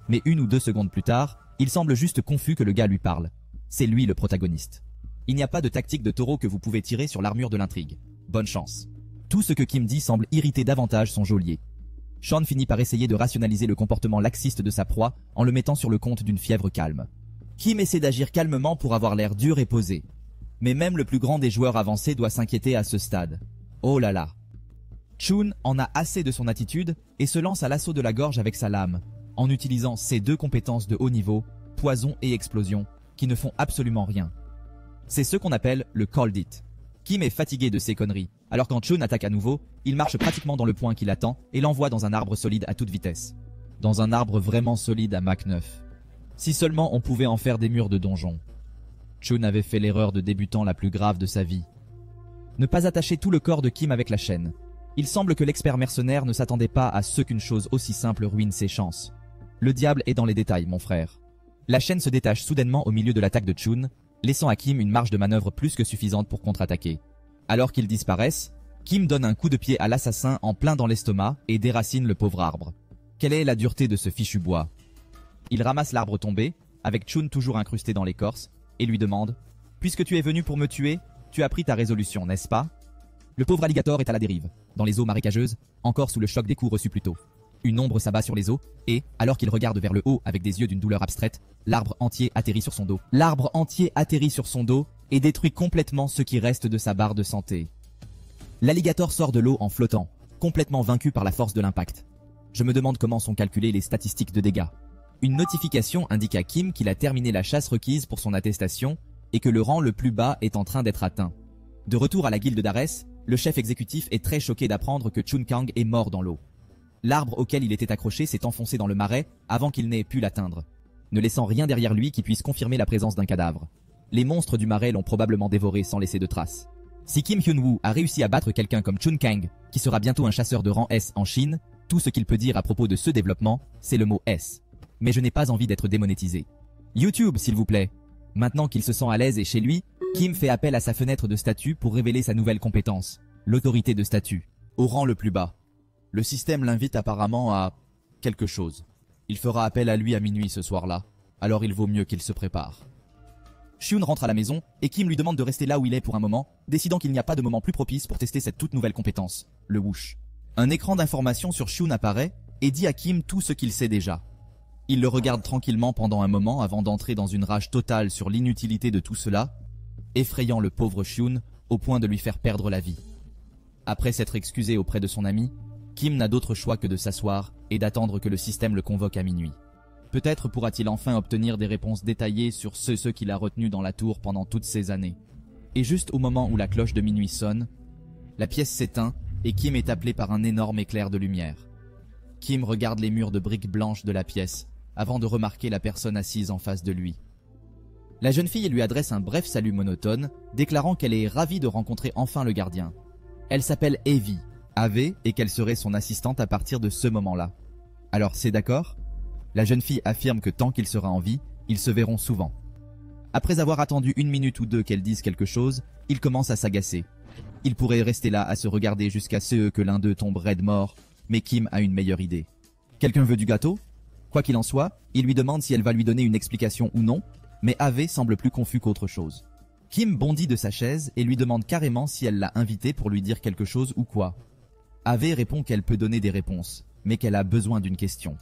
Mais 1 ou 2 secondes plus tard, il semble juste confus que le gars lui parle. C'est lui le protagoniste. Il n'y a pas de tactique de taureau que vous pouvez tirer sur l'armure de l'intrigue. Bonne chance. Tout ce que Kim dit semble irriter davantage son geôlier. Sean finit par essayer de rationaliser le comportement laxiste de sa proie en le mettant sur le compte d'une fièvre calme. Kim essaie d'agir calmement pour avoir l'air dur et posé. Mais même le plus grand des joueurs avancés doit s'inquiéter à ce stade. Oh là là. Chun en a assez de son attitude et se lance à l'assaut de la gorge avec sa lame, en utilisant ses 2 compétences de haut niveau, poison et explosion, qui ne font absolument rien. C'est ce qu'on appelle le Cold It. Kim est fatigué de ces conneries, alors quand Chun attaque à nouveau, il marche pratiquement dans le point qu'il attend et l'envoie dans un arbre solide à toute vitesse. Dans un arbre vraiment solide à Mach 9. Si seulement on pouvait en faire des murs de donjon. Chun avait fait l'erreur de débutant la plus grave de sa vie. Ne pas attacher tout le corps de Kim avec la chaîne. Il semble que l'expert mercenaire ne s'attendait pas à ce qu'une chose aussi simple ruine ses chances. Le diable est dans les détails, mon frère. La chaîne se détache soudainement au milieu de l'attaque de Chun, laissant à Kim une marge de manœuvre plus que suffisante pour contre-attaquer. Alors qu'ils disparaissent, Kim donne un coup de pied à l'assassin en plein dans l'estomac et déracine le pauvre arbre. Quelle est la dureté de ce fichu bois? Il ramasse l'arbre tombé, avec Chun toujours incrusté dans l'écorce, et lui demande « Puisque tu es venu pour me tuer, tu as pris ta résolution, n'est-ce pas ?» Le pauvre alligator est à la dérive, dans les eaux marécageuses, encore sous le choc des coups reçus plus tôt. Une ombre s'abat sur les eaux, et, alors qu'il regarde vers le haut avec des yeux d'une douleur abstraite, l'arbre entier atterrit sur son dos. L'arbre entier atterrit sur son dos et détruit complètement ce qui reste de sa barre de santé. L'alligator sort de l'eau en flottant, complètement vaincu par la force de l'impact. Je me demande comment sont calculées les statistiques de dégâts. Une notification indique à Kim qu'il a terminé la chasse requise pour son attestation et que le rang le plus bas est en train d'être atteint. De retour à la guilde d'Ares, le chef exécutif est très choqué d'apprendre que Chun Kang est mort dans l'eau. L'arbre auquel il était accroché s'est enfoncé dans le marais avant qu'il n'ait pu l'atteindre, ne laissant rien derrière lui qui puisse confirmer la présence d'un cadavre. Les monstres du marais l'ont probablement dévoré sans laisser de traces. Si Kim Hyun-woo a réussi à battre quelqu'un comme Chun Kang, qui sera bientôt un chasseur de rang S en Chine, tout ce qu'il peut dire à propos de ce développement, c'est le mot S. Mais je n'ai pas envie d'être démonétisé. YouTube, s'il vous plaît. Maintenant qu'il se sent à l'aise et chez lui, Kim fait appel à sa fenêtre de statut pour révéler sa nouvelle compétence, l'autorité de statut, au rang le plus bas. Le système l'invite apparemment à quelque chose. Il fera appel à lui à minuit ce soir-là, alors il vaut mieux qu'il se prépare. Shun rentre à la maison et Kim lui demande de rester là où il est pour un moment, décidant qu'il n'y a pas de moment plus propice pour tester cette toute nouvelle compétence, le whoosh. Un écran d'information sur Shun apparaît et dit à Kim tout ce qu'il sait déjà. Il le regarde tranquillement pendant un moment avant d'entrer dans une rage totale sur l'inutilité de tout cela, effrayant le pauvre Shun au point de lui faire perdre la vie. Après s'être excusé auprès de son ami, Kim n'a d'autre choix que de s'asseoir et d'attendre que le système le convoque à minuit. Peut-être pourra-t-il enfin obtenir des réponses détaillées sur ce qu'il a retenu dans la tour pendant toutes ces années. Et juste au moment où la cloche de minuit sonne, la pièce s'éteint et Kim est appelé par un énorme éclair de lumière. Kim regarde les murs de briques blanches de la pièce, avant de remarquer la personne assise en face de lui. La jeune fille lui adresse un bref salut monotone, déclarant qu'elle est ravie de rencontrer enfin le gardien. Elle s'appelle Evie, AV, et qu'elle serait son assistante à partir de ce moment-là. Alors c'est d'accord ? La jeune fille affirme que tant qu'il sera en vie, ils se verront souvent. Après avoir attendu 1 minute ou deux qu'elle dise quelque chose, il commence à s'agacer. Il pourrait rester là à se regarder jusqu'à ce que l'un d'eux tombe raide mort, mais Kim a une meilleure idée. Quelqu'un veut du gâteau ? Quoi qu'il en soit, il lui demande si elle va lui donner une explication ou non, mais AV semble plus confus qu'autre chose. Kim bondit de sa chaise et lui demande carrément si elle l'a invité pour lui dire quelque chose ou quoi. AV répond qu'elle peut donner des réponses, mais qu'elle a besoin d'une question.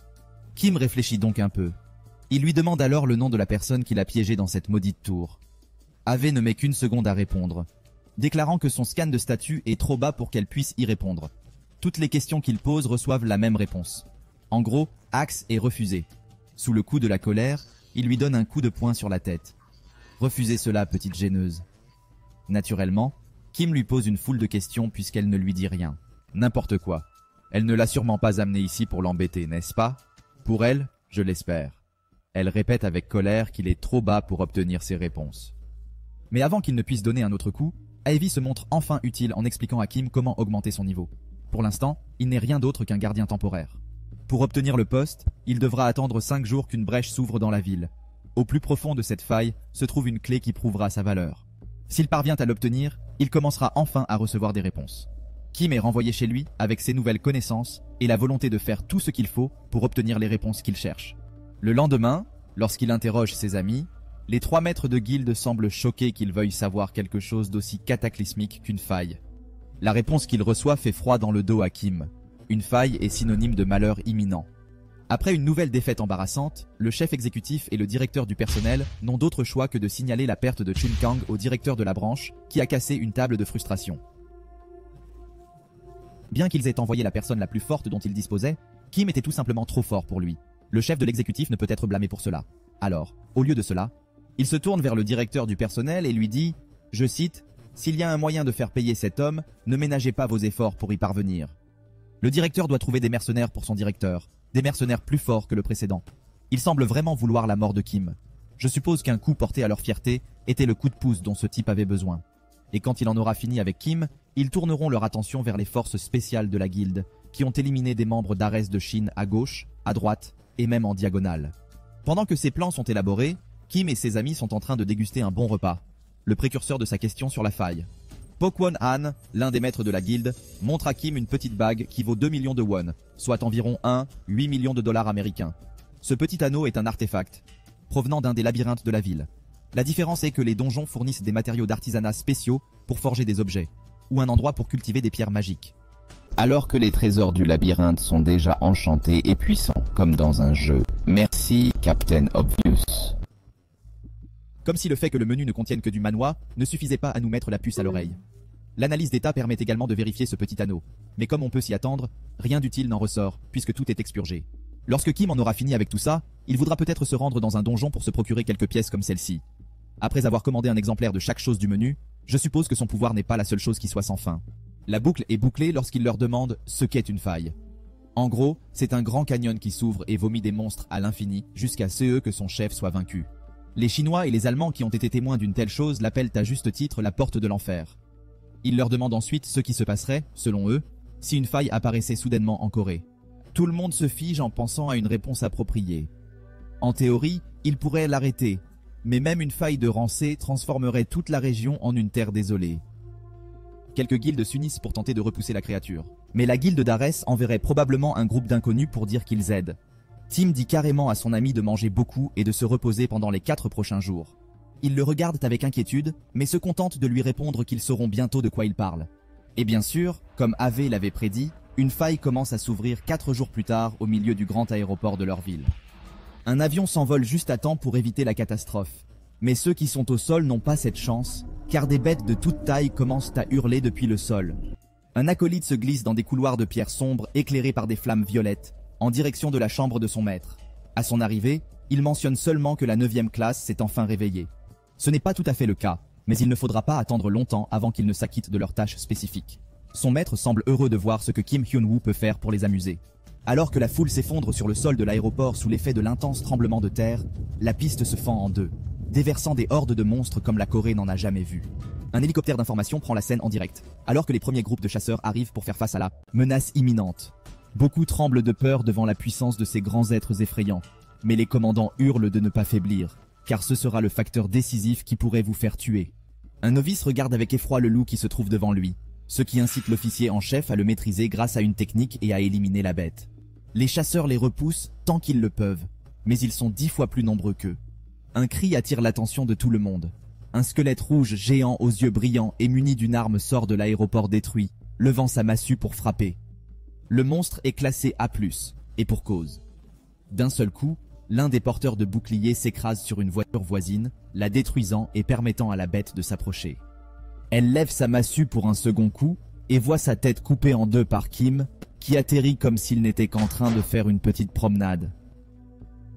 Kim réfléchit donc un peu. Il lui demande alors le nom de la personne qui l'a piégé dans cette maudite tour. AV ne met qu'une seconde à répondre, déclarant que son scan de statut est trop bas pour qu'elle puisse y répondre. Toutes les questions qu'il pose reçoivent la même réponse. En gros, Axe est refusé. Sous le coup de la colère, il lui donne un coup de poing sur la tête. Refusez cela, petite gêneuse. Naturellement, Kim lui pose une foule de questions puisqu'elle ne lui dit rien. N'importe quoi. Elle ne l'a sûrement pas amené ici pour l'embêter, n'est-ce pas? Pour elle, je l'espère. Elle répète avec colère qu'il est trop bas pour obtenir ses réponses. Mais avant qu'il ne puisse donner un autre coup, Ivy se montre enfin utile en expliquant à Kim comment augmenter son niveau. Pour l'instant, il n'est rien d'autre qu'un gardien temporaire. Pour obtenir le poste, il devra attendre 5 jours qu'une brèche s'ouvre dans la ville. Au plus profond de cette faille se trouve une clé qui prouvera sa valeur. S'il parvient à l'obtenir, il commencera enfin à recevoir des réponses. Kim est renvoyé chez lui avec ses nouvelles connaissances et la volonté de faire tout ce qu'il faut pour obtenir les réponses qu'il cherche. Le lendemain, lorsqu'il interroge ses amis, les 3 maîtres de guilde semblent choqués qu'il veuille savoir quelque chose d'aussi cataclysmique qu'une faille. La réponse qu'il reçoit fait froid dans le dos à Kim. Une faille est synonyme de malheur imminent. Après une nouvelle défaite embarrassante, le chef exécutif et le directeur du personnel n'ont d'autre choix que de signaler la perte de Chun Kang au directeur de la branche, qui a cassé une table de frustration. Bien qu'ils aient envoyé la personne la plus forte dont ils disposaient, Kim était tout simplement trop fort pour lui. Le chef de l'exécutif ne peut être blâmé pour cela. Alors, au lieu de cela, il se tourne vers le directeur du personnel et lui dit, je cite, « S'il y a un moyen de faire payer cet homme, ne ménagez pas vos efforts pour y parvenir. » Le directeur doit trouver des mercenaires pour son directeur, des mercenaires plus forts que le précédent. Il semble vraiment vouloir la mort de Kim. Je suppose qu'un coup porté à leur fierté était le coup de pouce dont ce type avait besoin. Et quand il en aura fini avec Kim, ils tourneront leur attention vers les forces spéciales de la guilde, qui ont éliminé des membres d'Ares de Chine à gauche, à droite et même en diagonale. Pendant que ces plans sont élaborés, Kim et ses amis sont en train de déguster un bon repas, le précurseur de sa question sur la faille. Pokwon Han, l'un des maîtres de la guilde, montre à Kim une petite bague qui vaut 2 millions de won, soit environ 8 millions de dollars américains. Ce petit anneau est un artefact, provenant d'un des labyrinthes de la ville. La différence est que les donjons fournissent des matériaux d'artisanat spéciaux pour forger des objets, ou un endroit pour cultiver des pierres magiques. Alors que les trésors du labyrinthe sont déjà enchantés et puissants, comme dans un jeu. Merci, Captain Obvious. Comme si le fait que le menu ne contienne que du manhwa ne suffisait pas à nous mettre la puce à l'oreille. L'analyse d'état permet également de vérifier ce petit anneau, mais comme on peut s'y attendre, rien d'utile n'en ressort, puisque tout est expurgé. Lorsque Kim en aura fini avec tout ça, il voudra peut-être se rendre dans un donjon pour se procurer quelques pièces comme celle-ci. Après avoir commandé un exemplaire de chaque chose du menu, je suppose que son pouvoir n'est pas la seule chose qui soit sans fin. La boucle est bouclée lorsqu'il leur demande ce qu'est une faille. En gros, c'est un grand canyon qui s'ouvre et vomit des monstres à l'infini jusqu'à ce que son chef soit vaincu. Les Chinois et les Allemands qui ont été témoins d'une telle chose l'appellent à juste titre la porte de l'enfer. Il leur demande ensuite ce qui se passerait, selon eux, si une faille apparaissait soudainement en Corée. Tout le monde se fige en pensant à une réponse appropriée. En théorie, ils pourraient l'arrêter, mais même une faille de Rancé transformerait toute la région en une terre désolée. Quelques guildes s'unissent pour tenter de repousser la créature. Mais la guilde d'Arès enverrait probablement un groupe d'inconnus pour dire qu'ils aident. Tim dit carrément à son ami de manger beaucoup et de se reposer pendant les 4 prochains jours. Ils le regardent avec inquiétude, mais se contentent de lui répondre qu'ils sauront bientôt de quoi il parle. Et bien sûr, comme Ave l'avait prédit, une faille commence à s'ouvrir 4 jours plus tard au milieu du grand aéroport de leur ville. Un avion s'envole juste à temps pour éviter la catastrophe. Mais ceux qui sont au sol n'ont pas cette chance, car des bêtes de toute taille commencent à hurler depuis le sol. Un acolyte se glisse dans des couloirs de pierre sombre éclairés par des flammes violettes, en direction de la chambre de son maître. À son arrivée, il mentionne seulement que la 9e classe s'est enfin réveillée. Ce n'est pas tout à fait le cas, mais il ne faudra pas attendre longtemps avant qu'ils ne s'acquittent de leurs tâches spécifiques. Son maître semble heureux de voir ce que Kim Hyun-woo peut faire pour les amuser. Alors que la foule s'effondre sur le sol de l'aéroport sous l'effet de l'intense tremblement de terre, la piste se fend en deux, déversant des hordes de monstres comme la Corée n'en a jamais vu. Un hélicoptère d'information prend la scène en direct, alors que les premiers groupes de chasseurs arrivent pour faire face à la menace imminente. Beaucoup tremblent de peur devant la puissance de ces grands êtres effrayants, mais les commandants hurlent de ne pas faiblir, car ce sera le facteur décisif qui pourrait vous faire tuer. Un novice regarde avec effroi le loup qui se trouve devant lui, ce qui incite l'officier en chef à le maîtriser grâce à une technique et à éliminer la bête. Les chasseurs les repoussent tant qu'ils le peuvent, mais ils sont 10 fois plus nombreux qu'eux. Un cri attire l'attention de tout le monde. Un squelette rouge géant aux yeux brillants et muni d'une arme sort de l'aéroport détruit, levant sa massue pour frapper. Le monstre est classé A+, et pour cause. D'un seul coup, l'un des porteurs de boucliers s'écrase sur une voiture voisine, la détruisant et permettant à la bête de s'approcher. Elle lève sa massue pour un second coup, et voit sa tête coupée en deux par Kim, qui atterrit comme s'il n'était qu'en train de faire une petite promenade.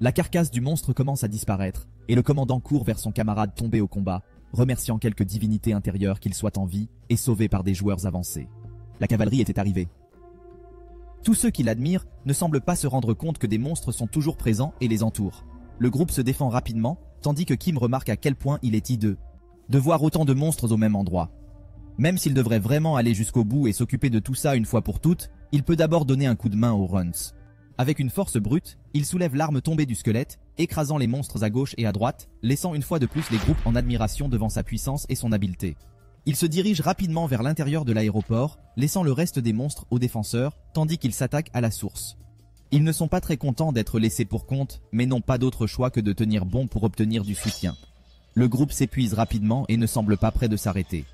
La carcasse du monstre commence à disparaître, et le commandant court vers son camarade tombé au combat, remerciant quelques divinités intérieures qu'il soit en vie et sauvé par des joueurs avancés. La cavalerie était arrivée. Tous ceux qui l'admirent ne semblent pas se rendre compte que des monstres sont toujours présents et les entourent. Le groupe se défend rapidement, tandis que Kim remarque à quel point il est hideux de voir autant de monstres au même endroit. Même s'il devrait vraiment aller jusqu'au bout et s'occuper de tout ça une fois pour toutes, il peut d'abord donner un coup de main aux runs. Avec une force brute, il soulève l'arme tombée du squelette, écrasant les monstres à gauche et à droite, laissant une fois de plus les groupes en admiration devant sa puissance et son habileté. Il se dirige rapidement vers l'intérieur de l'aéroport, laissant le reste des monstres aux défenseurs, tandis qu'il s'attaque à la source. Ils ne sont pas très contents d'être laissés pour compte, mais n'ont pas d'autre choix que de tenir bon pour obtenir du soutien. Le groupe s'épuise rapidement et ne semble pas prêt de s'arrêter.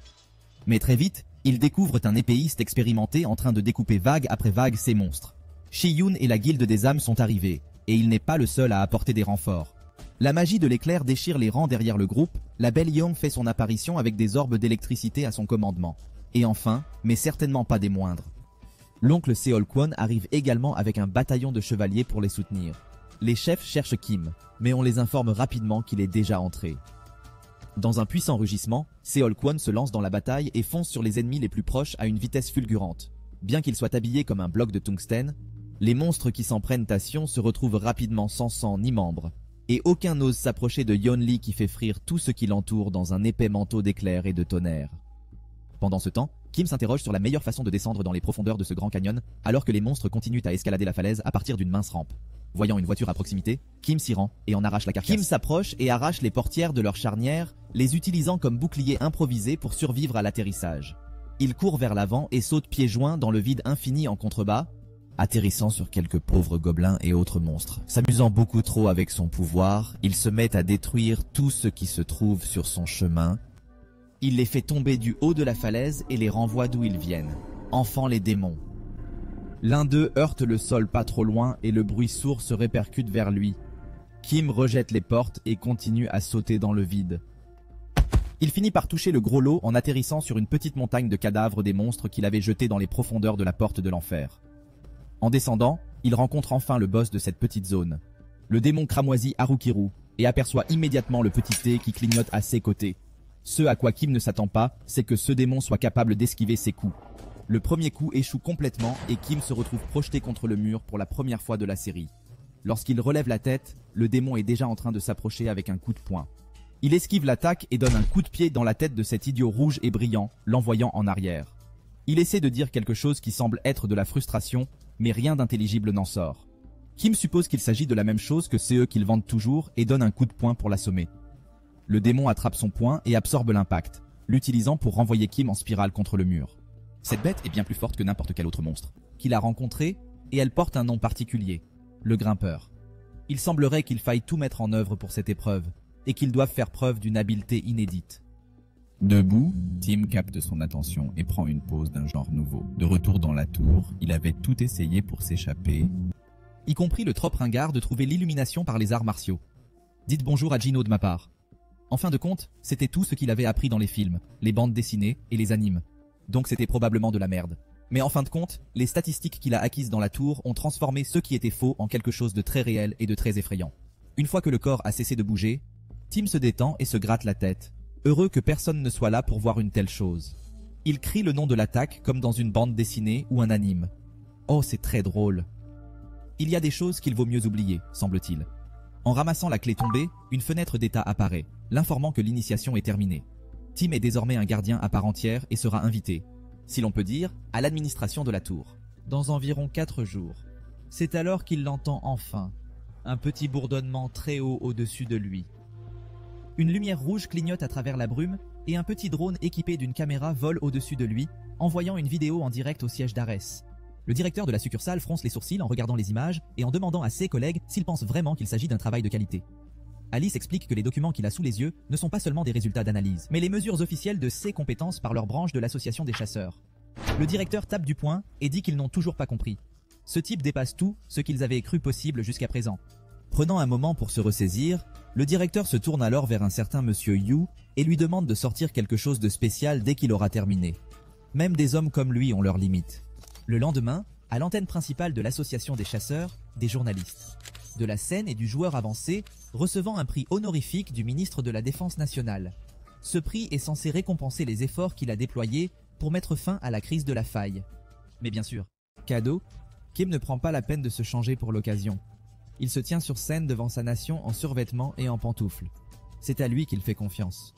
Mais très vite, ils découvrent un épéiste expérimenté en train de découper vague après vague ces monstres. Shi-Yun et la guilde des âmes sont arrivés, et il n'est pas le seul à apporter des renforts. La magie de l'éclair déchire les rangs derrière le groupe, la belle Young fait son apparition avec des orbes d'électricité à son commandement. Et enfin, mais certainement pas des moindres, l'oncle Seol-Kwon arrive également avec un bataillon de chevaliers pour les soutenir. Les chefs cherchent Kim, mais on les informe rapidement qu'il est déjà entré. Dans un puissant rugissement, Seol-Kwon se lance dans la bataille et fonce sur les ennemis les plus proches à une vitesse fulgurante. Bien qu'il soit habillé comme un bloc de tungstène, les monstres qui s'en prennent à Sion se retrouvent rapidement sans sang ni membres, et aucun n'ose s'approcher de Yeon-Lee qui fait frire tout ce qui l'entoure dans un épais manteau d'éclairs et de tonnerre. Pendant ce temps, Kim s'interroge sur la meilleure façon de descendre dans les profondeurs de ce grand canyon, alors que les monstres continuent à escalader la falaise à partir d'une mince rampe. Voyant une voiture à proximité, Kim s'y rend et en arrache la carcasse. Kim s'approche et arrache les portières de leur charnière, les utilisant comme bouclier improvisé pour survivre à l'atterrissage. Il court vers l'avant et saute pieds joints dans le vide infini en contrebas, atterrissant sur quelques pauvres gobelins et autres monstres. S'amusant beaucoup trop avec son pouvoir, il se met à détruire tout ce qui se trouve sur son chemin. Il les fait tomber du haut de la falaise et les renvoie d'où ils viennent, enfant les démons. L'un d'eux heurte le sol pas trop loin et le bruit sourd se répercute vers lui. Kim rejette les portes et continue à sauter dans le vide. Il finit par toucher le gros lot en atterrissant sur une petite montagne de cadavres des monstres qu'il avait jetés dans les profondeurs de la porte de l'enfer. En descendant, il rencontre enfin le boss de cette petite zone, le démon cramoisi Harukiru, et aperçoit immédiatement le petit T qui clignote à ses côtés. Ce à quoi Kim ne s'attend pas, c'est que ce démon soit capable d'esquiver ses coups. Le premier coup échoue complètement et Kim se retrouve projeté contre le mur pour la première fois de la série. Lorsqu'il relève la tête, le démon est déjà en train de s'approcher avec un coup de poing. Il esquive l'attaque et donne un coup de pied dans la tête de cet idiot rouge et brillant, l'envoyant en arrière. Il essaie de dire quelque chose qui semble être de la frustration, mais rien d'intelligible n'en sort. Kim suppose qu'il s'agit de la même chose que ceux qu'ils vendent toujours et donne un coup de poing pour l'assommer. Le démon attrape son poing et absorbe l'impact, l'utilisant pour renvoyer Kim en spirale contre le mur. Cette bête est bien plus forte que n'importe quel autre monstre qu'il a rencontré et elle porte un nom particulier, le grimpeur. Il semblerait qu'il faille tout mettre en œuvre pour cette épreuve et qu'ils doivent faire preuve d'une habileté inédite. Debout, Tim capte son attention et prend une pose d'un genre nouveau. De retour dans la tour, il avait tout essayé pour s'échapper, Y compris le trop ringard de trouver l'illumination par les arts martiaux. Dites bonjour à Gino de ma part. En fin de compte, c'était tout ce qu'il avait appris dans les films, les bandes dessinées et les animes. Donc c'était probablement de la merde. Mais en fin de compte, les statistiques qu'il a acquises dans la tour ont transformé ce qui était faux en quelque chose de très réel et de très effrayant. Une fois que le corps a cessé de bouger, Tim se détend et se gratte la tête, heureux que personne ne soit là pour voir une telle chose. Il crie le nom de l'attaque comme dans une bande dessinée ou un anime. Oh, c'est très drôle. Il y a des choses qu'il vaut mieux oublier, semble-t-il. En ramassant la clé tombée, une fenêtre d'état apparaît, l'informant que l'initiation est terminée. Tim est désormais un gardien à part entière et sera invité, si l'on peut dire, à l'administration de la tour. Dans environ 4 jours. C'est alors qu'il l'entend enfin. Un petit bourdonnement très haut au-dessus de lui. Une lumière rouge clignote à travers la brume et un petit drone équipé d'une caméra vole au-dessus de lui, envoyant une vidéo en direct au siège d'Ares. Le directeur de la succursale fronce les sourcils en regardant les images et en demandant à ses collègues s'ils pensent vraiment qu'il s'agit d'un travail de qualité. Alice explique que les documents qu'il a sous les yeux ne sont pas seulement des résultats d'analyse, mais les mesures officielles de ses compétences par leur branche de l'association des chasseurs. Le directeur tape du poing et dit qu'ils n'ont toujours pas compris. Ce type dépasse tout ce qu'ils avaient cru possible jusqu'à présent. Prenant un moment pour se ressaisir, le directeur se tourne alors vers un certain monsieur Yu et lui demande de sortir quelque chose de spécial dès qu'il aura terminé. Même des hommes comme lui ont leurs limites. Le lendemain, à l'antenne principale de l'association des chasseurs, des journalistes. De la scène et du joueur avancé, recevant un prix honorifique du ministre de la Défense nationale. Ce prix est censé récompenser les efforts qu'il a déployés pour mettre fin à la crise de la faille. Mais bien sûr, cadeau, Kim ne prend pas la peine de se changer pour l'occasion. Il se tient sur scène devant sa nation en survêtement et en pantoufles. C'est à lui qu'il fait confiance.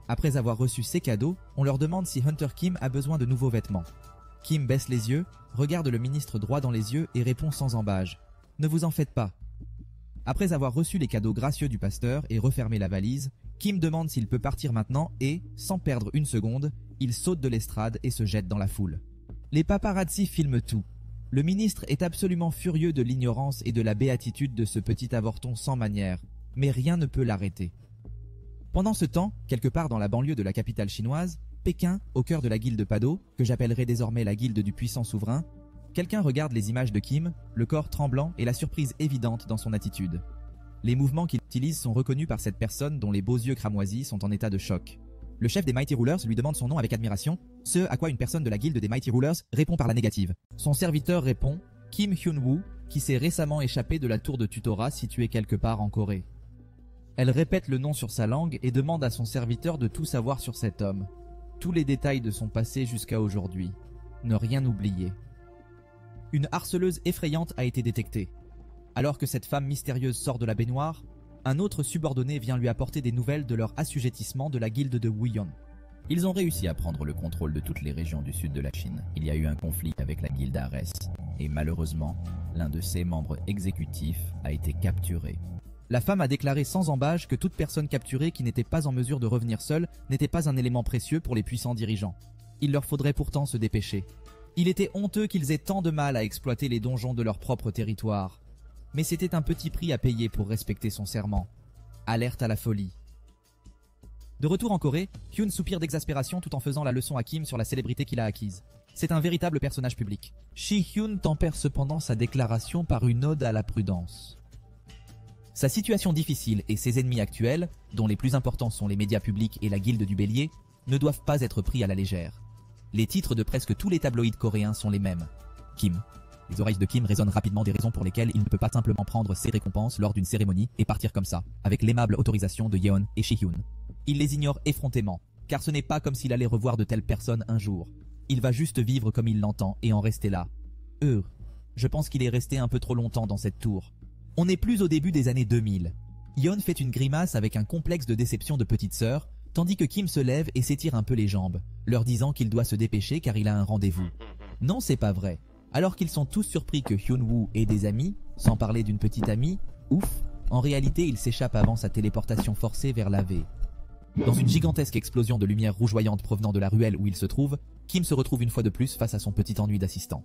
Après avoir reçu ses cadeaux, on leur demande si Hunter Kim a besoin de nouveaux vêtements. Kim baisse les yeux, regarde le ministre droit dans les yeux et répond sans ambages. Ne vous en faites pas. Après avoir reçu les cadeaux gracieux du pasteur et refermé la valise, Kim demande s'il peut partir maintenant et, sans perdre une seconde, il saute de l'estrade et se jette dans la foule. Les paparazzi filment tout. Le ministre est absolument furieux de l'ignorance et de la béatitude de ce petit avorton sans manière, mais rien ne peut l'arrêter. Pendant ce temps, quelque part dans la banlieue de la capitale chinoise, Pékin, au cœur de la guilde Pado, que j'appellerai désormais la guilde du puissant souverain, quelqu'un regarde les images de Kim, le corps tremblant et la surprise évidente dans son attitude. Les mouvements qu'il utilise sont reconnus par cette personne dont les beaux yeux cramoisis sont en état de choc. Le chef des Mighty Rulers lui demande son nom avec admiration, ce à quoi une personne de la guilde des Mighty Rulers répond par la négative. Son serviteur répond « Kim Hyun-woo, qui s'est récemment échappé de la tour de tutorat située quelque part en Corée. » Elle répète le nom sur sa langue et demande à son serviteur de tout savoir sur cet homme. Tous les détails de son passé jusqu'à aujourd'hui. Ne rien oublier. Une harceleuse effrayante a été détectée. Alors que cette femme mystérieuse sort de la baignoire, un autre subordonné vient lui apporter des nouvelles de leur assujettissement de la guilde de Wuyon. Ils ont réussi à prendre le contrôle de toutes les régions du sud de la Chine. Il y a eu un conflit avec la guilde Ares, et malheureusement, l'un de ses membres exécutifs a été capturé. La femme a déclaré sans embâche que toute personne capturée qui n'était pas en mesure de revenir seule n'était pas un élément précieux pour les puissants dirigeants. Il leur faudrait pourtant se dépêcher. Il était honteux qu'ils aient tant de mal à exploiter les donjons de leur propre territoire. Mais c'était un petit prix à payer pour respecter son serment. Alerte à la folie. De retour en Corée, Hyun soupire d'exaspération tout en faisant la leçon à Kim sur la célébrité qu'il a acquise. C'est un véritable personnage public. Shi-hyun tempère cependant sa déclaration par une ode à la prudence. Sa situation difficile et ses ennemis actuels, dont les plus importants sont les médias publics et la guilde du Bélier, ne doivent pas être pris à la légère. Les titres de presque tous les tabloïds coréens sont les mêmes. Kim. Les oreilles de Kim résonnent rapidement des raisons pour lesquelles il ne peut pas simplement prendre ses récompenses lors d'une cérémonie et partir comme ça, avec l'aimable autorisation de Yeon et Shi-hyun. Il les ignore effrontément, car ce n'est pas comme s'il allait revoir de telles personnes un jour. Il va juste vivre comme il l'entend et en rester là. Je pense qu'il est resté un peu trop longtemps dans cette tour. On n'est plus au début des années 2000. Yeon fait une grimace avec un complexe de déception de petite sœur, tandis que Kim se lève et s'étire un peu les jambes, leur disant qu'il doit se dépêcher car il a un rendez-vous. Non, c'est pas vrai. Alors qu'ils sont tous surpris que Hyun-woo ait des amis, sans parler d'une petite amie, ouf, en réalité il s'échappe avant sa téléportation forcée vers la V. Dans une gigantesque explosion de lumière rougeoyante provenant de la ruelle où il se trouve, Kim se retrouve une fois de plus face à son petit ennui d'assistant.